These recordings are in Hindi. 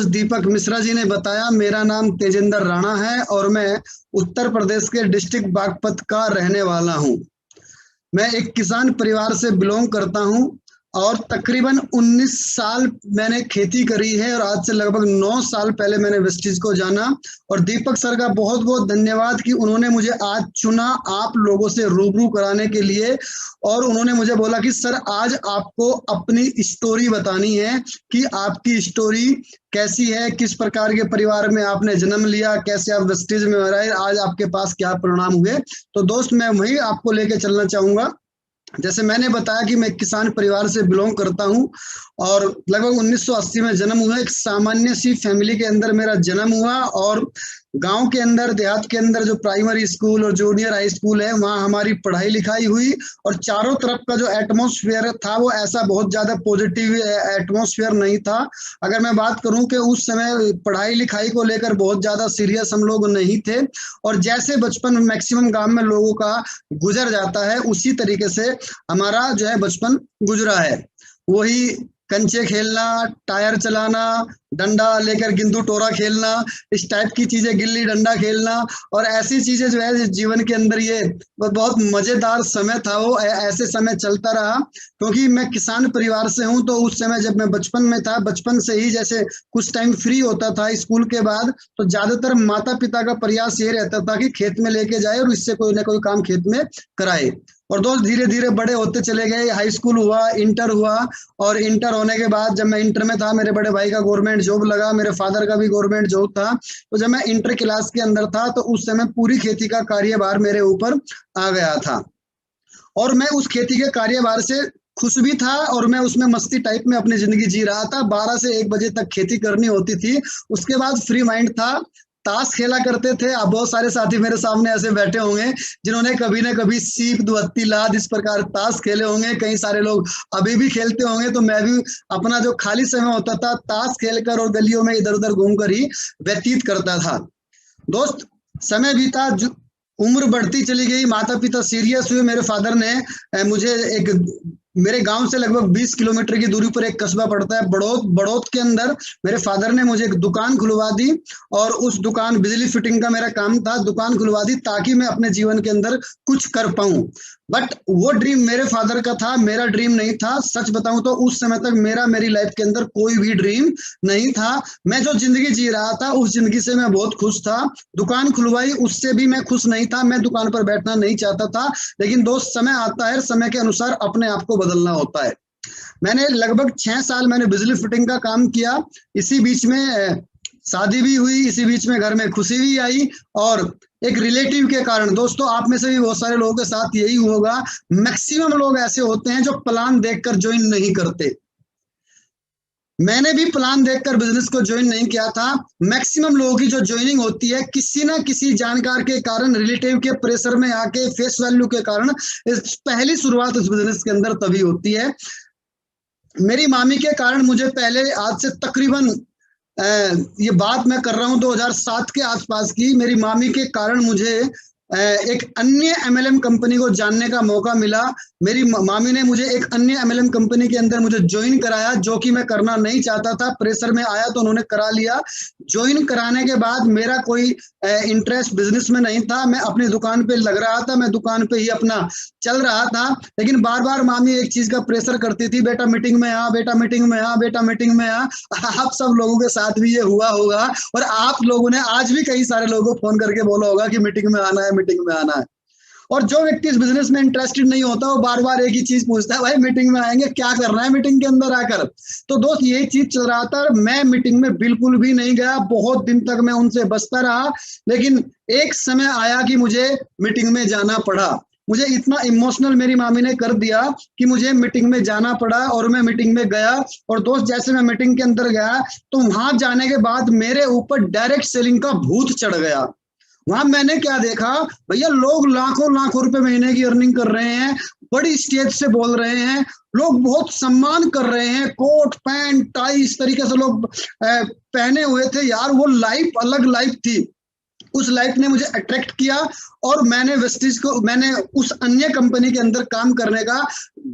दोस्त दीपक मिश्रा जी ने बताया, मेरा नाम तेजेंद्र राणा है और मैं उत्तर प्रदेश के डिस्ट्रिक्ट बागपत का रहने वाला हूँ। मैं एक किसान परिवार से बिलोंग करता हूँ और तकरीबन 19 साल मैंने खेती करी है और आज से लगभग 9 साल पहले मैंने वेस्टीज को जाना। और दीपक सर का बहुत बहुत धन्यवाद कि उन्होंने मुझे आज चुना आप लोगों से रूबरू कराने के लिए। और उन्होंने मुझे बोला कि सर आज आपको अपनी स्टोरी बतानी है कि आपकी स्टोरी कैसी है, किस प्रकार के परिवार में आपने जन्म लिया, कैसे आप वेस्टीज में रहे, आज आपके पास क्या परिणाम हुए। तो दोस्त मैं वही आपको लेके चलना चाहूंगा। जैसे मैंने बताया कि मैं किसान परिवार से बिलोंग करता हूं और लगभग 1980 में जन्म हुआ। एक सामान्य सी फैमिली के अंदर मेरा जन्म हुआ और गांव के अंदर, देहात के अंदर जो प्राइमरी स्कूल और जूनियर हाई स्कूल है वहाँ हमारी पढ़ाई लिखाई हुई। और चारों तरफ का जो एटमॉस्फेयर था वो ऐसा बहुत ज्यादा पॉजिटिव एटमॉस्फेयर नहीं था। अगर मैं बात करूं कि उस समय पढ़ाई लिखाई को लेकर बहुत ज्यादा सीरियस हम लोग नहीं थे। और जैसे बचपन मैक्सिमम गांव में लोगों का गुजर जाता है उसी तरीके से हमारा जो है बचपन गुजरा है। वही कंचे खेलना, टायर चलाना, डंडा लेकर गिंदू टोरा खेलना, इस टाइप की चीजें, गिल्ली डंडा खेलना और ऐसी चीजें जो है जीवन के अंदर ये बहुत मजेदार समय था। वो ऐसे समय चलता रहा क्योंकि मैं किसान परिवार से हूं। तो उस समय जब मैं बचपन में था, बचपन से ही जैसे कुछ टाइम फ्री होता था स्कूल के बाद, तो ज्यादातर माता पिता का प्रयास ये रहता था कि खेत में लेके जाए और इससे कोई ना कोई काम खेत में कराए। और दोस्त धीरे धीरे बड़े होते चले गए, हाई स्कूल हुआ, इंटर हुआ और इंटर होने के बाद जब मैं इंटर में था मेरे बड़े भाई का गवर्नमेंट जॉब लगा, मेरे फादर का भी गवर्नमेंट जॉब था। तो जब मैं इंटर क्लास के अंदर था तो उस समय पूरी खेती का कार्यभार मेरे ऊपर आ गया था और मैं उस खेती के कार्यभार से खुश भी था और मैं उसमें मस्ती टाइप में अपनी जिंदगी जी रहा था। 12 से 1 बजे तक खेती करनी होती थी, उसके बाद फ्री माइंड था, ताश खेला करते थे। अब बहुत सारे साथी मेरे सामने ऐसे बैठे होंगे जिन्होंने कभी ना कभी सीप, दुहत्ती, लाद इस प्रकार ताश खेले होंगे। कई सारे लोग अभी भी खेलते होंगे। तो मैं भी अपना जो खाली समय होता था ताश खेलकर और गलियों में इधर उधर घूमकर ही व्यतीत करता था। दोस्त समय बीता, उम्र बढ़ती चली गई, माता पिता सीरियस हुए। मेरे फादर ने मुझे एक, मेरे गांव से लगभग 20 किलोमीटर की दूरी पर एक कस्बा पड़ता है बड़ौत, बड़ौत के अंदर मेरे फादर ने मुझे एक दुकान खुलवा दी और उस दुकान, बिजली फिटिंग का मेरा काम था, दुकान खुलवा दी ताकि मैं अपने जीवन के अंदर कुछ कर पाऊं। बट वो ड्रीम मेरे फादर का था, मेरा ड्रीम नहीं था। सच बताऊं तो उस समय तक मेरी लाइफ के अंदर कोई भी ड्रीम नहीं था। मैं जो जिंदगी जी रहा था उस जिंदगी से मैं बहुत खुश था। दुकान खुलवाई, उससे भी मैं खुश नहीं था, मैं दुकान पर बैठना नहीं चाहता था। लेकिन दोस्त समय आता है, समय के अनुसार अपने आप को बदलना होता है। मैंने लगभग 6 साल मैंने बिजली फिटिंग का काम किया। इसी बीच में शादी भी हुई, इसी बीच में घर में खुशी भी आई और एक रिलेटिव के कारण, दोस्तों आप में से भी बहुत सारे लोगों के साथ यही होगा, मैक्सिमम लोग ऐसे होते हैं जो प्लान देखकर ज्वाइन नहीं करते। मैंने भी प्लान देखकर बिजनेस को ज्वाइन नहीं किया था। मैक्सिमम लोगों की जो ज्वाइनिंग होती है किसी ना किसी जानकार के कारण, रिलेटिव के प्रेशर में आके, फेस वैल्यू के कारण, पहली शुरुआत इस बिजनेस के अंदर तभी होती है। मेरी मामी के कारण मुझे पहले, आज से तकरीबन ये बात मैं कर रहा हूं 2007 के आसपास की, मेरी मामी के कारण मुझे एक अन्य एमएलएम कंपनी को जानने का मौका मिला। मेरी मामी ने मुझे एक अन्य एमएलएम कंपनी के अंदर मुझे ज्वाइन कराया, जो कि मैं करना नहीं चाहता था, प्रेशर में आया तो उन्होंने करा लिया। ज्वाइन कराने के बाद मेरा कोई इंटरेस्ट बिजनेस में नहीं था, मैं अपनी दुकान पे लग रहा था, मैं दुकान पे ही अपना चल रहा था। लेकिन बार बार मामी एक चीज का प्रेशर करती थी, बेटा मीटिंग में आ, बेटा मीटिंग में आ, बेटा मीटिंग में आ। आप सब लोगों के साथ भी ये हुआ होगा और आप लोगों ने आज भी कई सारे लोगों को फोन करके बोला होगा कि मीटिंग में आना है, मीटिंग में आना है। और जो व्यक्ति इस बिजनेस में इंटरेस्टेड नहीं होता वो बार बार एक ही चीज पूछता है, भाई मीटिंग में आएंगे, क्या करना है मीटिंग के अंदर आकर। तो दोस्त यही चीज चल रहा था, मैं मीटिंग में बिल्कुल भी नहीं गया, बहुत दिन तक मैं उनसे बचता रहा। लेकिन एक समय आया कि मुझे मीटिंग में जाना पड़ा। मुझे इतना इमोशनल मेरी मामी ने कर दिया कि मुझे मीटिंग में जाना पड़ा और मैं मीटिंग में गया। और दोस्त जैसे मैं मीटिंग के अंदर गया तो वहां जाने के बाद मेरे ऊपर डायरेक्ट सेलिंग का भूत चढ़ गया। वहां मैंने क्या देखा, भैया लोग लाखों लाखों रुपए महीने की अर्निंग कर रहे हैं, बड़ी स्टेज से बोल रहे हैं, लोग बहुत सम्मान कर रहे हैं, कोट पैंट टाई इस तरीके से लोग पहने हुए थे। यार वो लाइफ अलग लाइफ थी, उस लाइफ ने मुझे अट्रैक्ट किया और मैंने वेस्टीज को, मैंने उस अन्य कंपनी के अंदर काम करने का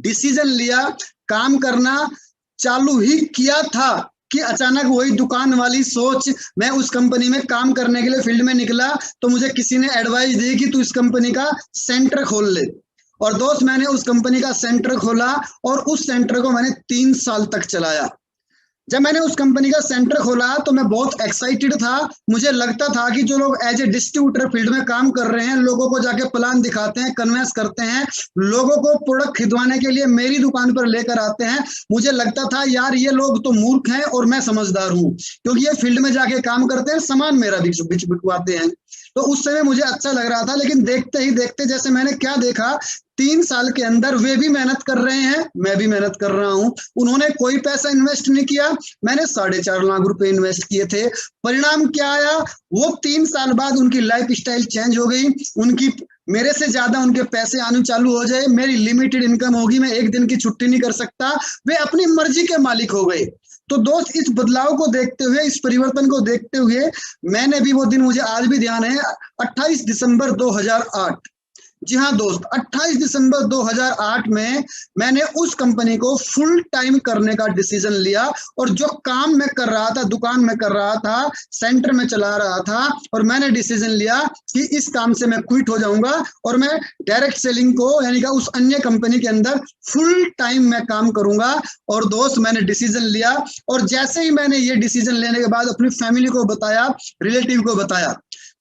डिसीजन लिया। काम करना चालू ही किया था कि अचानक वही दुकान वाली सोच, मैं उस कंपनी में काम करने के लिए फील्ड में निकला तो मुझे किसी ने एडवाइस दी कि तू इस कंपनी का सेंटर खोल ले। और दोस्त मैंने उस कंपनी का सेंटर खोला और उस सेंटर को मैंने 3 साल तक चलाया। जब मैंने उस कंपनी का सेंटर खोला तो मैं बहुत एक्साइटेड था। मुझे लगता था कि जो लोग एज ए डिस्ट्रीब्यूटर फील्ड में काम कर रहे हैं, लोगों को जाके प्लान दिखाते हैं, कन्वेंस करते हैं, लोगों को प्रोडक्ट खरीदवाने के लिए मेरी दुकान पर लेकर आते हैं, मुझे लगता था यार ये लोग तो मूर्ख हैं और मैं समझदार हूँ, क्योंकि ये फील्ड में जाके काम करते हैं, सामान मेरा बिकवाते हैं। तो उस समय मुझे अच्छा लग रहा था, लेकिन देखते ही देखते जैसे मैंने क्या देखा, 3 साल के अंदर वे भी मेहनत कर रहे हैं, मैं भी मेहनत कर रहा हूं। उन्होंने कोई पैसा इन्वेस्ट नहीं किया, मैंने 4.5 लाख रुपए इन्वेस्ट किए थे। परिणाम क्या आया, वो 3 साल बाद उनकी लाइफ स्टाइल चेंज हो गई, उनकी मेरे से ज्यादा उनके पैसे आने चालू हो जाए, मेरी लिमिटेड इनकम होगी, मैं एक दिन की छुट्टी नहीं कर सकता, वे अपनी मर्जी के मालिक हो गए। तो दोस्त इस बदलाव को देखते हुए, इस परिवर्तन को देखते हुए, मैंने भी वो दिन मुझे आज भी ध्यान है, 28 दिसंबर 2008, जी हाँ दोस्त, 28 दिसंबर 2008 में मैंने उस कंपनी को फुल टाइम करने का डिसीजन लिया। और जो काम मैं कर रहा था, दुकान में कर रहा था, सेंटर में चला रहा था, और मैंने डिसीजन लिया कि इस काम से मैं क्विट हो जाऊंगा और मैं डायरेक्ट सेलिंग को, यानी कि उस अन्य कंपनी के अंदर फुल टाइम मैं काम करूंगा। और दोस्त मैंने डिसीजन लिया, और जैसे ही मैंने ये डिसीजन लेने के बाद अपनी फैमिली को बताया, रिलेटिव को बताया,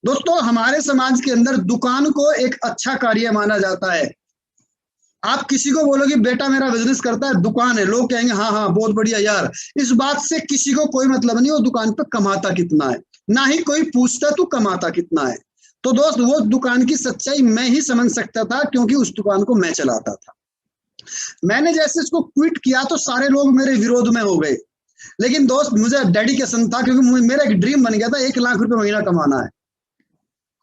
दोस्तों हमारे समाज के अंदर दुकान को एक अच्छा कार्य माना जाता है। आप किसी को बोलोगे बेटा मेरा बिजनेस करता है, दुकान है, लोग कहेंगे हाँ हाँ बहुत बढ़िया यार। इस बात से किसी को कोई मतलब नहीं वो दुकान पे कमाता कितना है, ना ही कोई पूछता तू कमाता कितना है। तो दोस्त वो दुकान की सच्चाई मैं ही समझ सकता था, क्योंकि उस दुकान को मैं चलाता था। मैंने जैसे इसको क्विट किया तो सारे लोग मेरे विरोध में हो गए, लेकिन दोस्त मुझे डेडिकेशन था, क्योंकि मेरा एक ड्रीम बन गया था 1 लाख रुपए महीना कमाना है।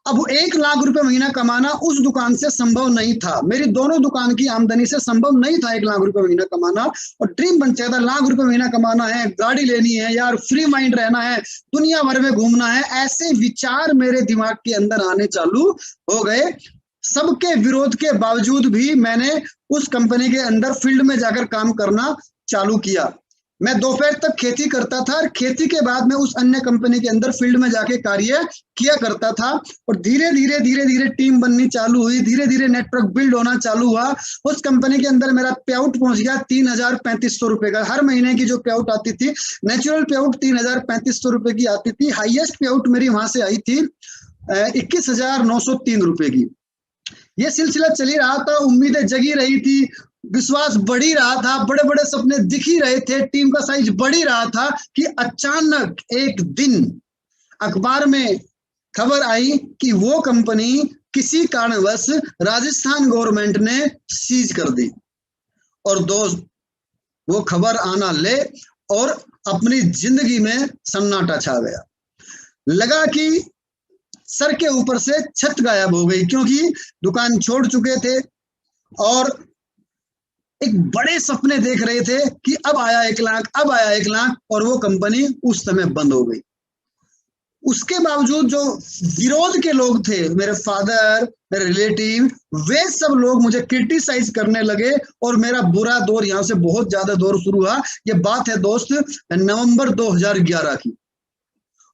अब 1 लाख रुपए महीना कमाना उस दुकान से संभव नहीं था, मेरी दोनों दुकान की आमदनी से संभव नहीं था 1 लाख रुपए महीना कमाना। और ड्रीम बन चाहिए था, लाख रुपए महीना कमाना है, गाड़ी लेनी है यार, फ्री माइंड रहना है, दुनिया भर में घूमना है, ऐसे विचार मेरे दिमाग के अंदर आने चालू हो गए। सबके विरोध के बावजूद भी मैंने उस कंपनी के अंदर फील्ड में जाकर काम करना चालू किया। मैं दोपहर तक खेती करता था, और खेती के बाद मैं उस अन्य कंपनी के अंदर फील्ड में जाके कार्य किया करता था। और धीरे धीरे टीम बननी चालू हुई, धीरे धीरे नेटवर्क बिल्ड होना चालू हुआ। उस कंपनी के अंदर मेरा पे आउट पहुंच गया 3,3500 रुपए का। हर महीने की जो पे आउट आती थी, नेचुरल पे आउट 3,3500 रुपए की आती थी। हाईएस्ट पे आउट मेरी वहां से आई थी 21,903 रुपए की। ये सिलसिला चली रहा था, उम्मीदें जगी रही थी, विश्वास बढ़ी रहा था, बड़े बड़े सपने दिख ही रहे थे, टीम का साइज बढ़ ही रहा था, कि अचानक एक दिन अखबार में खबर आई कि वो कंपनी किसी कारणवश राजस्थान गवर्नमेंट ने सीज कर दी। और दोस्त वो खबर आना ले और अपनी जिंदगी में सन्नाटा छा गया। लगा कि सर के ऊपर से छत गायब हो गई, क्योंकि दुकान छोड़ चुके थे और एक बड़े सपने देख रहे थे कि अब आया 1 लाख, अब आया 1 लाख, और वो कंपनी उस समय बंद हो गई। उसके बावजूद जो विरोध के लोग थे, मेरे फादर, मेरे रिलेटिव, वे सब लोग मुझे क्रिटिसाइज करने लगे, और मेरा बुरा दौर, यहाँ से बहुत ज्यादा दौर शुरू हुआ। ये बात है दोस्त नवंबर 2011 की।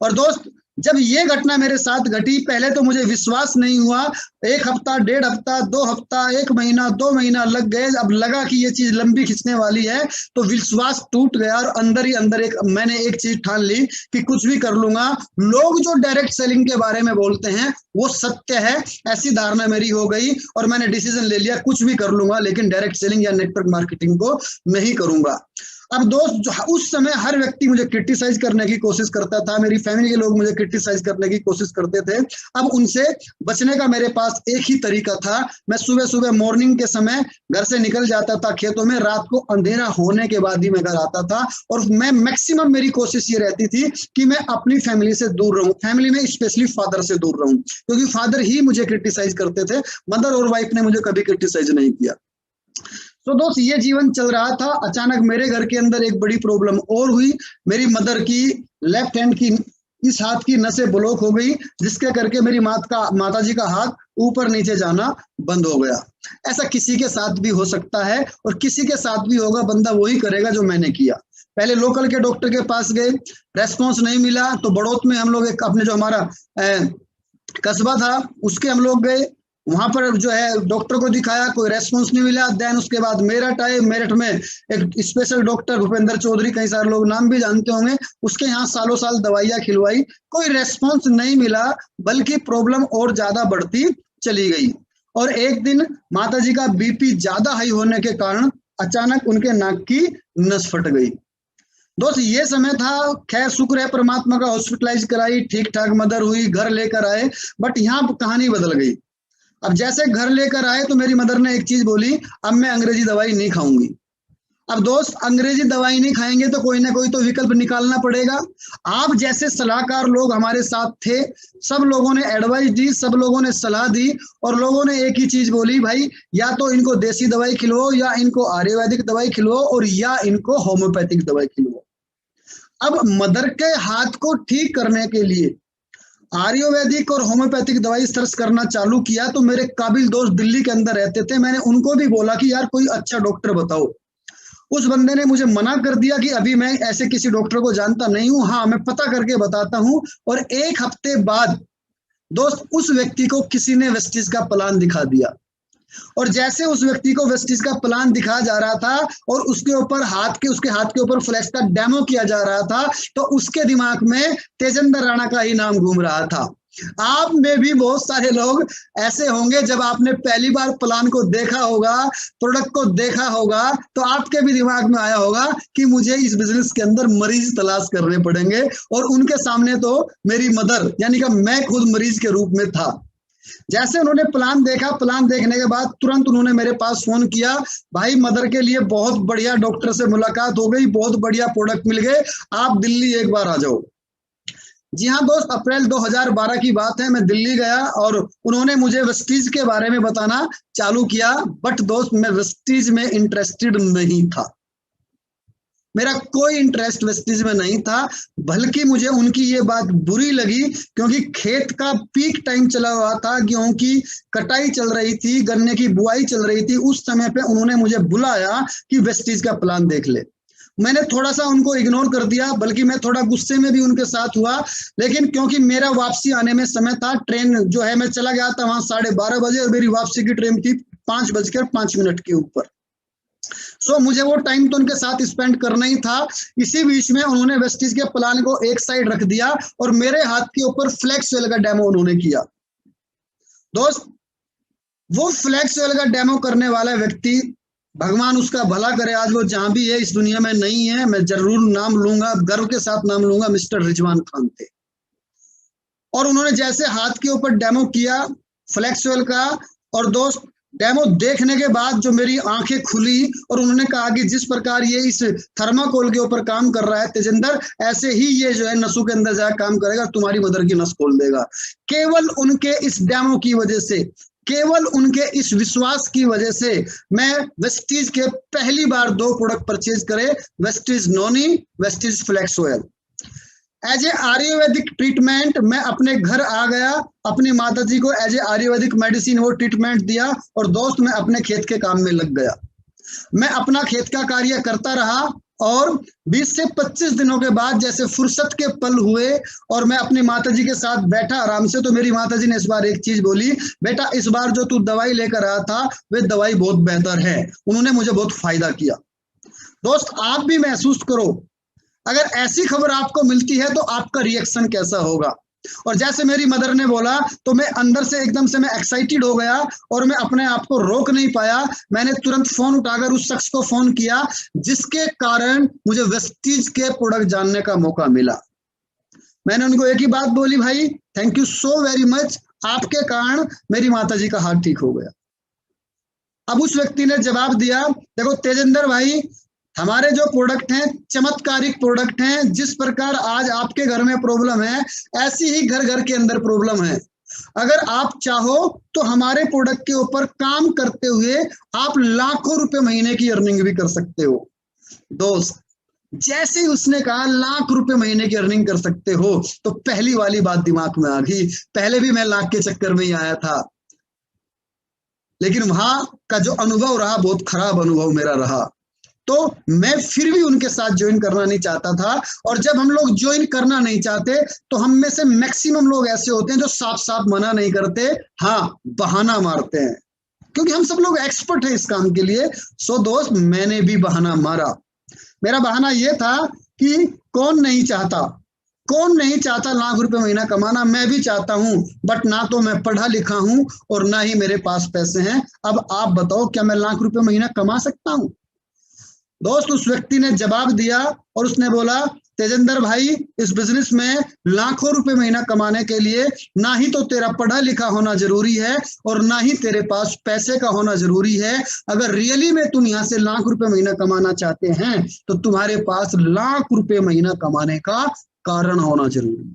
और दोस्त जब ये घटना मेरे साथ घटी, पहले तो मुझे विश्वास नहीं हुआ। 1 हफ्ता, 1.5 हफ्ता, 2 हफ्ता, 1 महीना, 2 महीना लग गए। अब लगा कि ये चीज लंबी खिंचने वाली है, तो विश्वास टूट गया। और अंदर ही अंदर मैंने एक चीज ठान ली कि कुछ भी कर लूंगा। लोग जो डायरेक्ट सेलिंग के बारे में बोलते हैं वो सत्य है, ऐसी धारणा मेरी हो गई। और मैंने डिसीजन ले लिया, कुछ भी कर लूंगा, लेकिन डायरेक्ट सेलिंग या नेटवर्क मार्केटिंग को नहीं करूंगा। अब दोस्त उस समय हर व्यक्ति मुझे क्रिटिसाइज करने की कोशिश करता था, मेरी फैमिली के लोग मुझे क्रिटिसाइज करने की कोशिश करते थे। अब उनसे बचने का मेरे पास एक ही तरीका था। मैं सुबह सुबह मॉर्निंग के समय घर से निकल जाता था खेतों में, रात को अंधेरा होने के बाद ही मैं घर आता था। और मैं मैक्सिमम मेरी कोशिश ये रहती थी कि मैं अपनी फैमिली से दूर रहूं, फैमिली में स्पेशली फादर से दूर रहूं, क्योंकि फादर ही मुझे क्रिटिसाइज करते थे, मदर और वाइफ ने मुझे कभी क्रिटिसाइज नहीं किया। तो दोस्त ये जीवन चल रहा था। अचानक मेरे घर के अंदर एक बड़ी प्रॉब्लम और हुई। मेरी मदर की लेफ्ट हैंड की इस हाथ की नसें ब्लॉक हो गई, जिसके करके मेरी माताजी का हाथ ऊपर नीचे जाना बंद हो गया। ऐसा किसी के साथ भी हो सकता है, और किसी के साथ भी होगा, बंदा वही करेगा जो मैंने किया। पहले लोकल के डॉक्टर के पास गए, रेस्पॉन्स नहीं मिला, तो बड़ौत में हम लोग एक अपने जो हमारा कस्बा था उसके हम लोग गए, वहां पर जो है डॉक्टर को दिखाया, कोई रेस्पॉन्स नहीं मिला। देन उसके बाद मेरठ आए, मेरठ में एक स्पेशल डॉक्टर भूपेंद्र चौधरी, कई सारे लोग नाम भी जानते होंगे, उसके यहाँ सालों साल दवाइयाँ खिलवाई, कोई रेस्पॉन्स नहीं मिला, बल्कि प्रॉब्लम और ज्यादा बढ़ती चली गई। और एक दिन माता जी का बीपी ज्यादा हाई होने के कारण अचानक उनके नाक की नस फट गई। दोस्त ये समय था, खैर शुक्र है परमात्मा का, हॉस्पिटलाइज कराई, ठीक ठाक मदर हुई, घर लेकर आए। बट यहाँ कहानी बदल गई। अब जैसे घर लेकर आए तो मेरी मदर ने एक चीज बोली, अब मैं अंग्रेजी दवाई नहीं खाऊंगी। अब दोस्त अंग्रेजी दवाई नहीं खाएंगे तो कोई ना कोई तो विकल्प निकालना पड़ेगा। आप जैसे सलाहकार लोग हमारे साथ थे, सब लोगों ने एडवाइस दी, सब लोगों ने सलाह दी, और लोगों ने एक ही चीज बोली, भाई या तो इनको देसी दवाई खिलवाओ, या इनको आयुर्वेदिक दवाई खिलवाओ, और या इनको होम्योपैथिक दवाई खिलवाओ। अब मदर के हाथ को ठीक करने के लिए आयुर्वेदिक और होम्योपैथिक दवाई सर्च करना चालू किया, तो मेरे काबिल दोस्त दिल्ली के अंदर रहते थे, मैंने उनको भी बोला कि यार कोई अच्छा डॉक्टर बताओ। उस बंदे ने मुझे मना कर दिया कि अभी मैं ऐसे किसी डॉक्टर को जानता नहीं हूं, हाँ मैं पता करके बताता हूं। और एक हफ्ते बाद दोस्त उस व्यक्ति को किसी ने वेस्टिज का प्लान दिखा दिया, और जैसे उस व्यक्ति को वेस्टिज का प्लान दिखाया जा रहा था और उसके ऊपर उसके हाथ के ऊपर फ्लैश का डेमो किया जा रहा था, तो उसके दिमाग में तेजेंद्र राणा का ही नाम घूम रहा था। आप में भी बहुत सारे लोग ऐसे होंगे, जब आपने पहली बार प्लान को देखा होगा, प्रोडक्ट को देखा होगा, तो आपके भी दिमाग में आया होगा कि मुझे इस बिजनेस के अंदर मरीज तलाश करने पड़ेंगे। और उनके सामने तो मेरी मदर यानी कि मैं खुद मरीज के रूप में था। जैसे उन्होंने प्लान देखा, प्लान देखने के बाद तुरंत उन्होंने मेरे पास फोन किया, भाई मदर के लिए बहुत बढ़िया डॉक्टर से मुलाकात हो गई, बहुत बढ़िया प्रोडक्ट मिल गए, आप दिल्ली एक बार आ जाओ। जी हाँ दोस्त, अप्रैल 2012 की बात है, मैं दिल्ली गया और उन्होंने मुझे वेस्टीज के बारे में बताना चालू किया। बट दोस्त मैं वेस्टीज में इंटरेस्टेड नहीं था, मेरा कोई इंटरेस्ट वेस्टीज में नहीं था, बल्कि मुझे उनकी ये बात बुरी लगी, क्योंकि खेत का पीक टाइम चला हुआ था, गेहूं की कटाई चल रही थी, गन्ने की बुआई चल रही थी। उस समय पे उन्होंने मुझे बुलाया कि वेस्टीज का प्लान देख ले। मैंने थोड़ा सा उनको इग्नोर कर दिया, बल्कि मैं थोड़ा गुस्से में भी उनके साथ हुआ, लेकिन क्योंकि मेरा वापसी आने में समय था, ट्रेन जो है मैं चला गया था वहां 12:30 बजे, और मेरी वापसी की ट्रेन थी 5:05 के ऊपर। सो मुझे वो टाइम तो उनके साथ स्पेंड करना ही था। इसी बीच में उन्होंने वेस्टीज के प्लान को एक साइड रख दिया और मेरे हाथ के ऊपर फ्लैक्स ऑयल का डेमो उन्होंने किया। दोस्त वो फ्लैक्स ऑयल का डेमो करने वाला व्यक्ति, भगवान उसका भला करे, आज वो जहां भी है इस दुनिया में नहीं है, मैं जरूर नाम लूंगा, गर्व के साथ नाम लूंगा, मिस्टर रिजवान खान थे। और उन्होंने जैसे हाथ के ऊपर डेमो किया फ्लैक्स ऑयल का, और दोस्त डेमो देखने के बाद जो मेरी आंखें खुली, और उन्होंने कहा कि जिस प्रकार ये इस थर्माकोल के ऊपर काम कर रहा है तेजेंद्र, ऐसे ही ये जो है नसों के अंदर जाकर काम करेगा, तुम्हारी मदर की नस खोल देगा। केवल उनके इस डेमो की वजह से, केवल उनके इस विश्वास की वजह से मैं वेस्टीज के पहली बार 2 प्रोडक्ट परचेज करे, Vestige noni, Vestige flax oil. As a Ayurvedic treatment मैं अपने घर आ गया, अपनी माता जी को एज ए आयुर्वेदिक मेडिसिन वो ट्रीटमेंट दिया, और दोस्त मैं अपने खेत के काम में लग गया। मैं अपना खेत का कार्य करता रहा, और 20 से 25 दिनों के बाद जैसे फुर्सत के पल हुए और मैं अपनी माता जी के साथ बैठा आराम से, तो मेरी माता जी ने इस बार एक चीज बोली, बेटा इस बार जो तू दवाई लेकर आया था वे दवाई बहुत बेहतर है, उन्होंने मुझे बहुत फायदा किया। दोस्त आप भी महसूस करो, अगर ऐसी खबर आपको मिलती है तो आपका रिएक्शन कैसा होगा। और जैसे मेरी मदर ने बोला, तो मैं अंदर से एकदम से मैं एक्साइटेड हो गया, और मैं अपने आप को रोक नहीं पाया। मैंने तुरंत फोन उठाकर उस शख्स को फोन किया जिसके कारण मुझे वेस्टीज के प्रोडक्ट जानने का मौका मिला। मैंने उनको एक ही बात बोली, भाई thank you so very much, आपके कारण मेरी माता जी का हाथ ठीक हो गया। अब उस व्यक्ति ने जवाब दिया, देखो तेजेंद्र भाई, हमारे जो प्रोडक्ट हैं चमत्कारिक प्रोडक्ट हैं, जिस प्रकार आज आपके घर में प्रॉब्लम है, ऐसी ही घर घर के अंदर प्रॉब्लम है। अगर आप चाहो तो हमारे प्रोडक्ट के ऊपर काम करते हुए आप लाखों रुपए महीने की अर्निंग भी कर सकते हो। दोस्त जैसे ही उसने कहा लाख रुपए महीने की अर्निंग कर सकते हो, तो पहली वाली बात दिमाग में आ गई, पहले भी मैं लाख के चक्कर में ही आया था, लेकिन वहां का जो अनुभव रहा बहुत खराब अनुभव मेरा रहा। तो मैं फिर भी उनके साथ ज्वाइन करना नहीं चाहता था। और जब हम लोग ज्वाइन करना नहीं चाहते तो हम में से मैक्सिमम लोग ऐसे होते हैं जो साफ साफ मना नहीं करते, हाँ बहाना मारते हैं, क्योंकि हम सब लोग एक्सपर्ट हैं इस काम के लिए। सो दोस्त, मैंने भी बहाना मारा। मेरा बहाना यह था कि कौन नहीं चाहता लाख रुपए महीना कमाना। मैं भी चाहता हूं, बट ना तो मैं पढ़ा लिखा हूं और ना ही मेरे पास पैसे हैं। अब आप बताओ, क्या मैं लाख रुपए महीना कमा सकता हूं? दोस्त, उस व्यक्ति ने जवाब दिया और उसने बोला, तेजेंद्र भाई, इस बिजनेस में लाखों रुपए महीना कमाने के लिए ना ही तो तेरा पढ़ा लिखा होना जरूरी है और ना ही तेरे पास पैसे का होना जरूरी है। अगर रियली में तुम यहाँ से लाख रुपए महीना कमाना चाहते हैं तो तुम्हारे पास लाख रुपए महीना कमाने का कारण होना जरूरी है।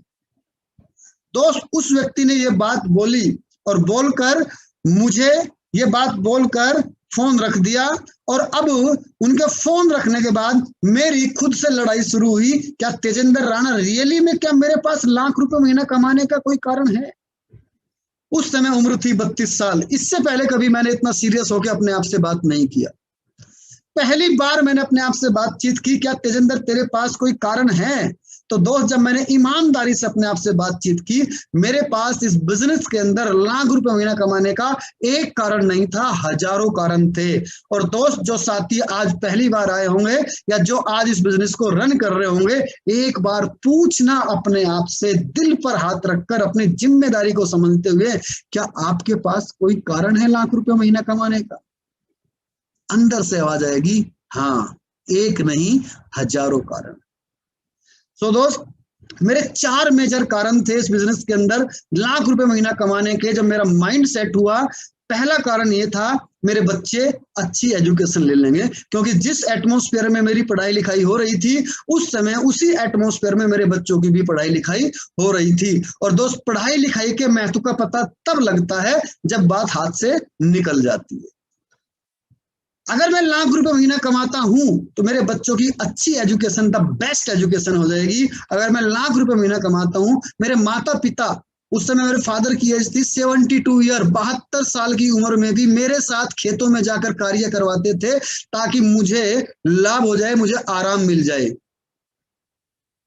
दोस्त, उस व्यक्ति ने ये बात बोली और बोलकर फोन रख दिया। और अब उनके फोन रखने के बाद मेरी खुद से लड़ाई शुरू हुई। क्या तेजेंद्र राणा रियली में, क्या मेरे पास लाख रुपए महीना कमाने का कोई कारण है? उस समय उम्र थी 32 साल। इससे पहले कभी मैंने इतना सीरियस होकर अपने आप से बात नहीं किया। पहली बार मैंने अपने आप से बातचीत की, क्या तेजेंद्र तेरे पास कोई कारण है? तो दोस्त, जब मैंने ईमानदारी से अपने आप से बातचीत की, मेरे पास इस बिजनेस के अंदर लाख रुपए महीना कमाने का एक कारण नहीं था, हजारों कारण थे। और दोस्त, जो साथी आज पहली बार आए होंगे या जो आज इस बिजनेस को रन कर रहे होंगे, एक बार पूछना अपने आप से, दिल पर हाथ रखकर अपनी जिम्मेदारी को समझते हुए, क्या आपके पास कोई कारण है लाख रुपए महीना कमाने का? अंदर से आवाज आएगी, हाँ, एक नहीं हजारों कारण। सो दोस्त, मेरे 4 मेजर कारण थे इस बिजनेस के अंदर लाख रुपए महीना कमाने के। जब मेरा माइंड सेट हुआ, पहला कारण ये था, मेरे बच्चे अच्छी एजुकेशन ले लेंगे, क्योंकि जिस एटमॉस्फेयर में मेरी पढ़ाई लिखाई हो रही थी उस समय उसी एटमॉस्फेयर में मेरे बच्चों की भी पढ़ाई लिखाई हो रही थी। और दोस्त, पढ़ाई लिखाई के महत्व का पता तब लगता है जब बात हाथ से निकल जाती है। अगर मैं लाख रुपए महीना कमाता हूं तो मेरे बच्चों की अच्छी एजुकेशन, द बेस्ट एजुकेशन हो जाएगी। अगर मैं लाख रुपए महीना कमाता हूं, मेरे माता पिता, उस समय मेरे फादर की एज थी 72 ईयर, 72 साल की उम्र में भी मेरे साथ खेतों में जाकर कार्य करवाते थे, ताकि मुझे लाभ हो जाए, मुझे आराम मिल जाए।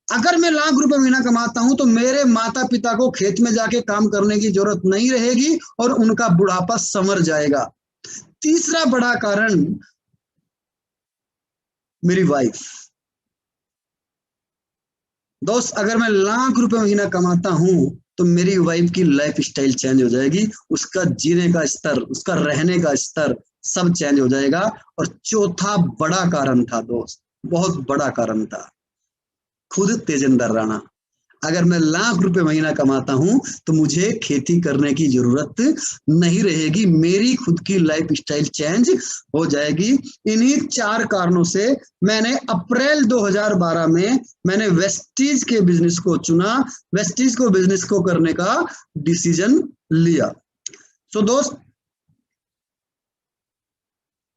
अगर मैं लाख रुपए महीना कमाता हूं तो मेरे माता पिता को खेत में जाके काम करने की जरूरत नहीं रहेगी और उनका बुढ़ापा संवर जाएगा। तीसरा बड़ा कारण, मेरी वाइफ। दोस्त, अगर मैं लाख रुपए महीना कमाता हूं तो मेरी वाइफ की लाइफ स्टाइल चेंज हो जाएगी, उसका जीने का स्तर, उसका रहने का स्तर सब चेंज हो जाएगा। और चौथा बड़ा कारण था दोस्त, बहुत बड़ा कारण था, खुद तेजेंद्र राणा। अगर मैं लाख रुपए महीना कमाता हूं तो मुझे खेती करने की जरूरत नहीं रहेगी, मेरी खुद की लाइफ स्टाइल चेंज हो जाएगी। इन्हीं 4 कारणों से मैंने अप्रैल 2012 में मैंने वेस्टीज के बिजनेस को चुना, वेस्टीज को बिजनेस को करने का डिसीजन लिया। सो दोस्त,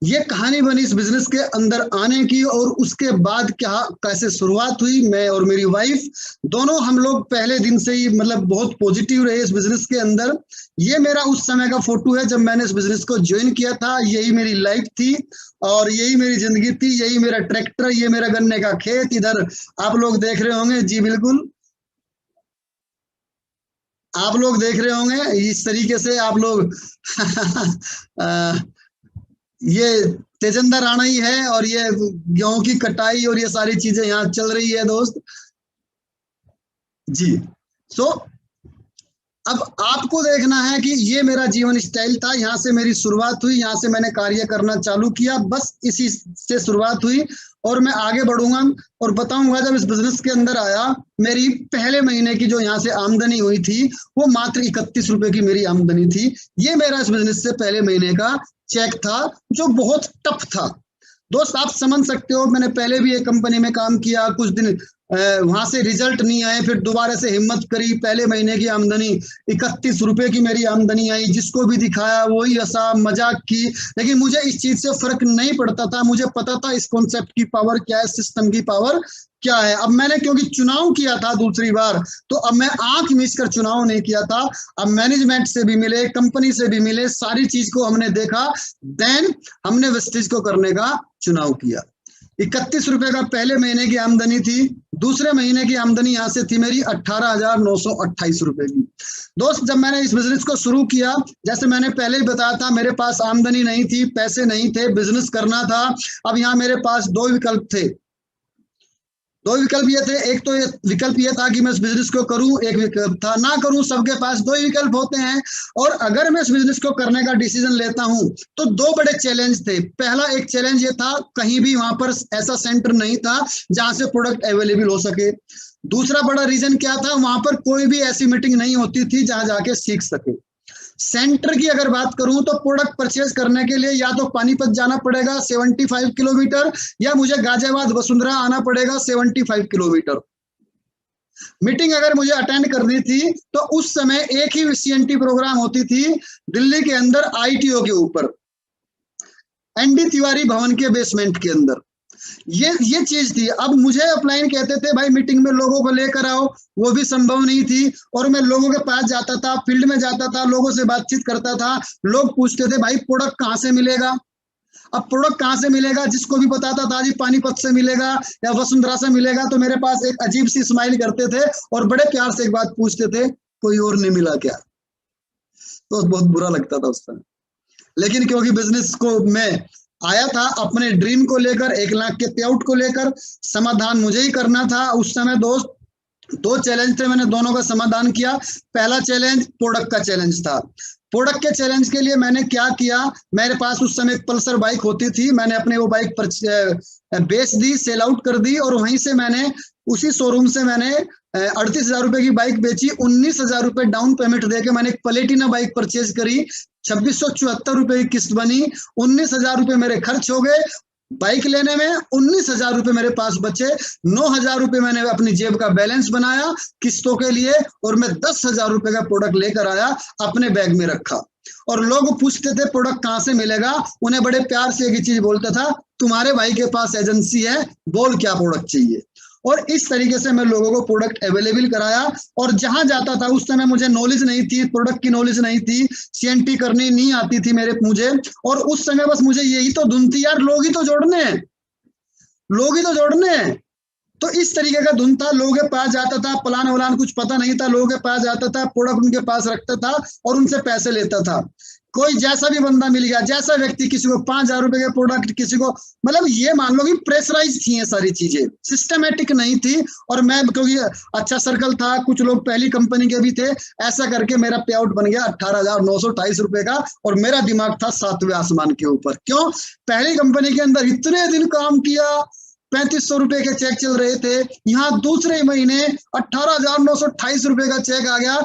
ये कहानी बनी इस बिजनेस के अंदर आने की। और उसके बाद क्या कैसे शुरुआत हुई, मैं और मेरी वाइफ दोनों, हम लोग पहले दिन से ही मतलब बहुत पॉजिटिव रहे इस बिजनेस के अंदर। ये मेरा उस समय का फोटो है जब मैंने इस बिजनेस को ज्वाइन किया था। यही मेरी लाइफ थी और यही मेरी जिंदगी थी, यही मेरा ट्रैक्टर, ये मेरा गन्ने का खेत इधर आप लोग देख रहे होंगे। जी बिल्कुल, आप लोग देख रहे होंगे इस तरीके से आप लोग ये तेजेंद्र राणा ही है और ये गेहूं की कटाई और ये सारी चीजें यहाँ चल रही है दोस्त जी। सो अब आपको देखना है कि ये मेरा जीवन स्टाइल था, यहाँ से मेरी शुरुआत हुई, यहाँ से मैंने कार्य करना चालू किया, बस इसी से शुरुआत हुई। और मैं आगे बढ़ूंगा और बताऊंगा, जब इस बिजनेस के अंदर आया, मेरी पहले महीने की जो यहाँ से आमदनी हुई थी वो मात्र 31 रुपए की मेरी आमदनी थी। ये मेरा इस बिजनेस से पहले महीने का चेक था, जो बहुत टफ था। दोस्त, आप समझ सकते हो, मैंने पहले भी एक कंपनी में काम किया, कुछ दिन वहां से रिजल्ट नहीं आए, फिर दोबारा से हिम्मत करी, पहले महीने की आमदनी 31 रुपए की मेरी आमदनी आई। जिसको भी दिखाया वही हंसा, मजाक की, लेकिन मुझे इस चीज से फर्क नहीं पड़ता था। मुझे पता था इस कॉन्सेप्ट की पावर क्या है, सिस्टम की पावर क्या है। अब मैंने क्योंकि चुनाव किया था दूसरी बार, तो अब मैं आंख मीच कर चुनाव नहीं किया था। अब मैनेजमेंट से भी मिले, कंपनी से भी मिले, सारी चीज को हमने देखा, देन हमने वेस्टेज को करने का चुनाव किया। 31 रुपए का पहले महीने की आमदनी थी। दूसरे महीने की आमदनी यहां से थी मेरी 18,928 रुपए की। दोस्त, जब मैंने इस बिजनेस को शुरू किया, जैसे मैंने पहले ही बताया था, मेरे पास आमदनी नहीं थी, पैसे नहीं थे, बिजनेस करना था। अब यहाँ मेरे पास दो विकल्प थे। दो विकल्प ये थे, एक तो ये विकल्प ये था कि मैं इस बिजनेस को करूं, एक विकल्प था ना करूं। सबके पास दो ही विकल्प होते हैं। और अगर मैं इस बिजनेस को करने का डिसीजन लेता हूं तो दो बड़े चैलेंज थे। पहला एक चैलेंज ये था, कहीं भी वहां पर ऐसा सेंटर नहीं था जहां से प्रोडक्ट अवेलेबल हो सके। दूसरा बड़ा रीजन क्या था, वहां पर कोई भी ऐसी मीटिंग नहीं होती थी जहां जाके सीख सके। सेंटर की अगर बात करूं तो प्रोडक्ट परचेज करने के लिए या तो पानीपत जाना पड़ेगा 75 किलोमीटर, या मुझे गाजियाबाद वसुंधरा आना पड़ेगा 75 किलोमीटर। मीटिंग अगर मुझे अटेंड करनी थी तो उस समय एक ही CNT प्रोग्राम होती थी दिल्ली के अंदर, ITO के ऊपर, ND तिवारी भवन के बेसमेंट के अंदर। ये चीज थी। अब मुझे अपलाइन कहते थे भाई मीटिंग में लोगों को लेकर आओ, वो भी संभव नहीं थी। और मैं लोगों के पास जाता था, फील्ड में जाता था, लोगों से बातचीत करता था। लोग पूछते थे भाई प्रोडक्ट कहाँ से मिलेगा। अब प्रोडक्ट कहाँ से मिलेगा, जिसको भी बताता था जी पानीपत से मिलेगा या वसुंधरा से मिलेगा, तो मेरे पास एक अजीब सी स्माइल करते थे और बड़े प्यार से एक बात पूछते थे, कोई और नहीं मिला क्या। तो बहुत बुरा लगता था उस समय। लेकिन क्योंकि बिजनेस को मैं आया था अपने ड्रीम को लेकर, 1 लाख के पे आउट को लेकर, समाधान मुझे ही करना था उस समय। दोस्त, दो चैलेंज थे, मैंने दोनों का समाधान किया। पहला चैलेंज प्रोडक्ट का चैलेंज था। प्रोडक्ट के चैलेंज के लिए मैंने क्या किया, मेरे पास उस समय एक पल्सर बाइक होती थी, मैंने अपने वो बाइक पर बेच दी, सेल आउट कर दी। और वहीं से मैंने उसी शोरूम से मैंने 38,000 रुपए की बाइक बेची। 19,000 रुपए डाउन पेमेंट देके मैंने एक प्लेटिना बाइक परचेज करी। 2674 रुपए की किस्त बनी। 19,000 रुपए मेरे खर्च हो गए बाइक लेने में। 19,000 रुपए मेरे पास बचे। 9,000 रुपए मैंने अपनी जेब का बैलेंस बनाया किस्तों के लिए, और मैं 10,000 रुपए का प्रोडक्ट लेकर आया, अपने बैग में रखा। और लोग पूछते थे प्रोडक्ट कहाँ से मिलेगा, उन्हें बड़े प्यार से एक ही चीज बोलता था, तुम्हारे भाई के पास एजेंसी है, बोल क्या प्रोडक्ट चाहिए। और इस तरीके से मैं लोगों को प्रोडक्ट अवेलेबल कराया। और जहां जाता था, उस समय मुझे नॉलेज नहीं थी, प्रोडक्ट की नॉलेज नहीं थी, CNT करनी नहीं आती थी मुझे। और उस समय बस मुझे यही तो धुन थी यार, लोग ही तो जोड़ने हैं, लोग ही तो जोड़ने हैं। तो इस तरीके का धुन था। लोगों के पास जाता था, प्लान वलान कुछ पता नहीं था, लोगों के पास जाता था, प्रोडक्ट उनके पास रखता था और उनसे पैसे लेता था। कोई जैसा भी बंदा मिल गया, जैसा व्यक्ति, किसी को 5,000 रुपए के प्रोडक्ट, किसी को, मतलब ये मान लो कि प्रेशराइज थी ये सारी चीजें, सिस्टमेटिक नहीं थी। और मैं, क्योंकि अच्छा सर्कल था, कुछ लोग पहली कंपनी के भी थे, ऐसा करके मेरा पे आउट बन गया 18,928 रुपए का। और मेरा दिमाग था 7वें आसमान के ऊपर। क्यों? पहली कंपनी के अंदर इतने दिन काम किया, 3500 रुपए के चेक चल रहे थे, यहाँ दूसरे महीने 18,928 रुपए का चेक आ गया।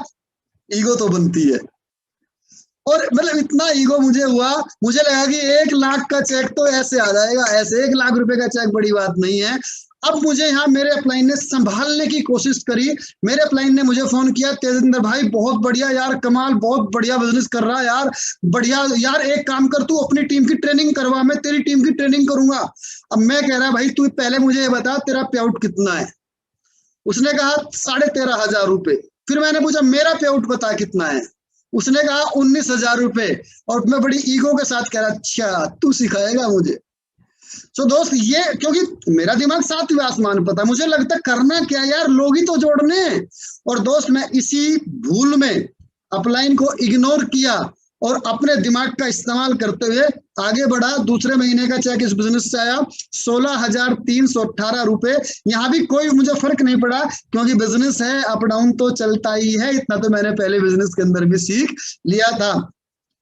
ईगो तो बनती है। और मतलब इतना ईगो मुझे हुआ, मुझे लगा कि 1 लाख का चेक तो ऐसे आ जाएगा, ऐसे 1 लाख रुपए का चेक बड़ी बात नहीं है। अब मुझे यहाँ मेरे अपलाइन ने संभालने की कोशिश करी। मेरे अपलाइन ने मुझे फोन किया, तेजिंदर भाई बहुत बढ़िया यार, कमाल, बहुत बढ़िया बिजनेस कर रहा है यार, बढ़िया यार, एक काम कर, तू अपनी टीम की ट्रेनिंग करवा, मैं तेरी टीम की ट्रेनिंग करूंगा। अब मैं कह रहा भाई तू पहले मुझे ये बता तेरा पे आउट कितना है। उसने कहा 13,500 रुपए। फिर मैंने पूछा मेरा पे आउट बता कितना है। उसने कहा 19,000 रुपए। और मैं बड़ी ईगो के साथ कह रहा, अच्छा तू सिखाएगा मुझे। तो दोस्त, ये क्योंकि मेरा दिमाग 7वें आसमान पर था, मुझे लगता करना क्या यार, लोग ही तो जोड़ने। और दोस्त, मैं इसी भूल में अपलाइन को इग्नोर किया और अपने दिमाग का इस्तेमाल करते हुए आगे बढ़ा। दूसरे महीने का चेक इस बिजनेस से आया 16,318 रुपए। यहाँ भी कोई मुझे फर्क नहीं पड़ा, क्योंकि बिजनेस है, अप डाउन तो चलता ही है। इतना तो मैंने पहले बिजनेस के अंदर भी सीख लिया था।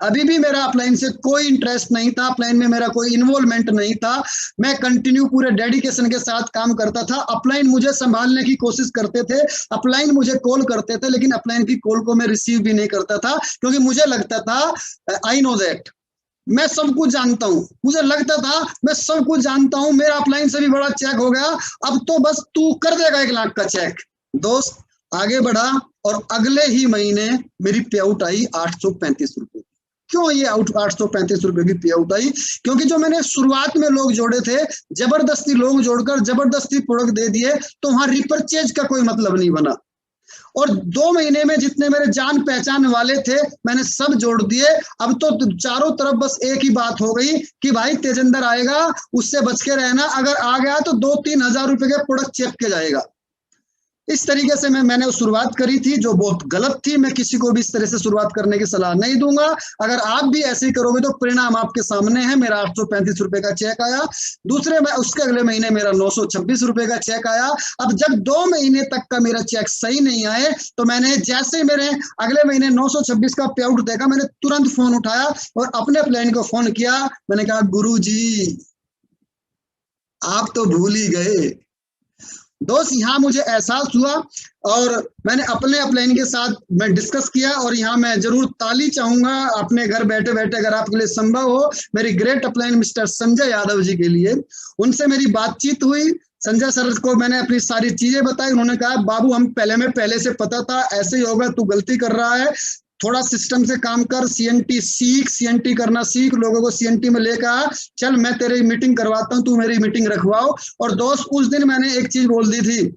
अभी भी मेरा अपलाइन से कोई इंटरेस्ट नहीं था, अपलाइन में मेरा कोई इन्वॉल्वमेंट नहीं था। मैं कंटिन्यू पूरे डेडिकेशन के साथ काम करता था। अपलाइन मुझे संभालने की कोशिश करते थे, अपलाइन मुझे कॉल करते थे, लेकिन अपलाइन की कॉल को मैं रिसीव भी नहीं करता था, क्योंकि मुझे लगता था आई नो दैट, मैं सब कुछ जानता हूं। मुझे लगता था मैं सब कुछ जानता हूं, मेरा अपलाइन से भी बड़ा चेक हो गया, अब तो बस तू कर देगा 1 लाख का चेक। दोस्त, आगे बढ़ा और अगले ही महीने मेरी पे आउट आई 835 रुपए। क्यों ये 835 रुपए की पे आउट आई? क्योंकि जो मैंने शुरुआत में लोग जोड़े थे, जबरदस्ती लोग जोड़कर जबरदस्ती प्रोडक्ट दे दिए, तो वहां रिपर्चेज का कोई मतलब नहीं बना। और 2 महीने में जितने मेरे जान पहचान वाले थे मैंने सब जोड़ दिए। अब तो चारों तरफ बस एक ही बात हो गई कि भाई तेजिंदर आएगा, उससे बच के रहना, अगर आ गया तो 2-3 हजार रुपए के प्रोडक्ट चेप के जाएगा। इस तरीके से मैंने शुरुआत करी थी, जो बहुत गलत थी। मैं किसी को भी इस तरह से शुरुआत करने की सलाह नहीं दूंगा। अगर आप भी ऐसे ही करोगे तो परिणाम आपके सामने है। मेरा 835 रुपए का चेक आया, दूसरे में उसके अगले महीने मेरा 926 रुपए का चेक आया। अब जब 2 महीने तक का मेरा चेक सही नहीं आए तो मैंने जैसे मेरे अगले महीने 926 का पे आउट देखा, मैंने तुरंत फोन उठाया और अपने अपलाइन को फोन किया। मैंने कहा, गुरुजी आप तो भूल ही गए। दोस्त, यहाँ मुझे एहसास हुआ और मैंने अपने अपलाइन के साथ मैं डिस्कस किया। और यहाँ मैं जरूर ताली चाहूंगा अपने घर बैठे बैठे, अगर आपके लिए संभव हो, मेरी great upline mister Sanjay Yadav ji के लिए। उनसे मेरी बातचीत हुई। संजय सर को मैंने अपनी सारी चीजें बताई। उन्होंने कहा, बाबू हम पहले से पता था ऐसे ही होगा, तू गलती कर रहा है, थोड़ा सिस्टम से काम कर, सीएनटी सीख, सीएनटी करना सीख, लोगों को सीएनटी में लेकर आ, चल मैं तेरी मीटिंग करवाता हूं, तू मेरी मीटिंग रखवाओ। और दोस्त, उस दिन मैंने एक चीज बोल दी थी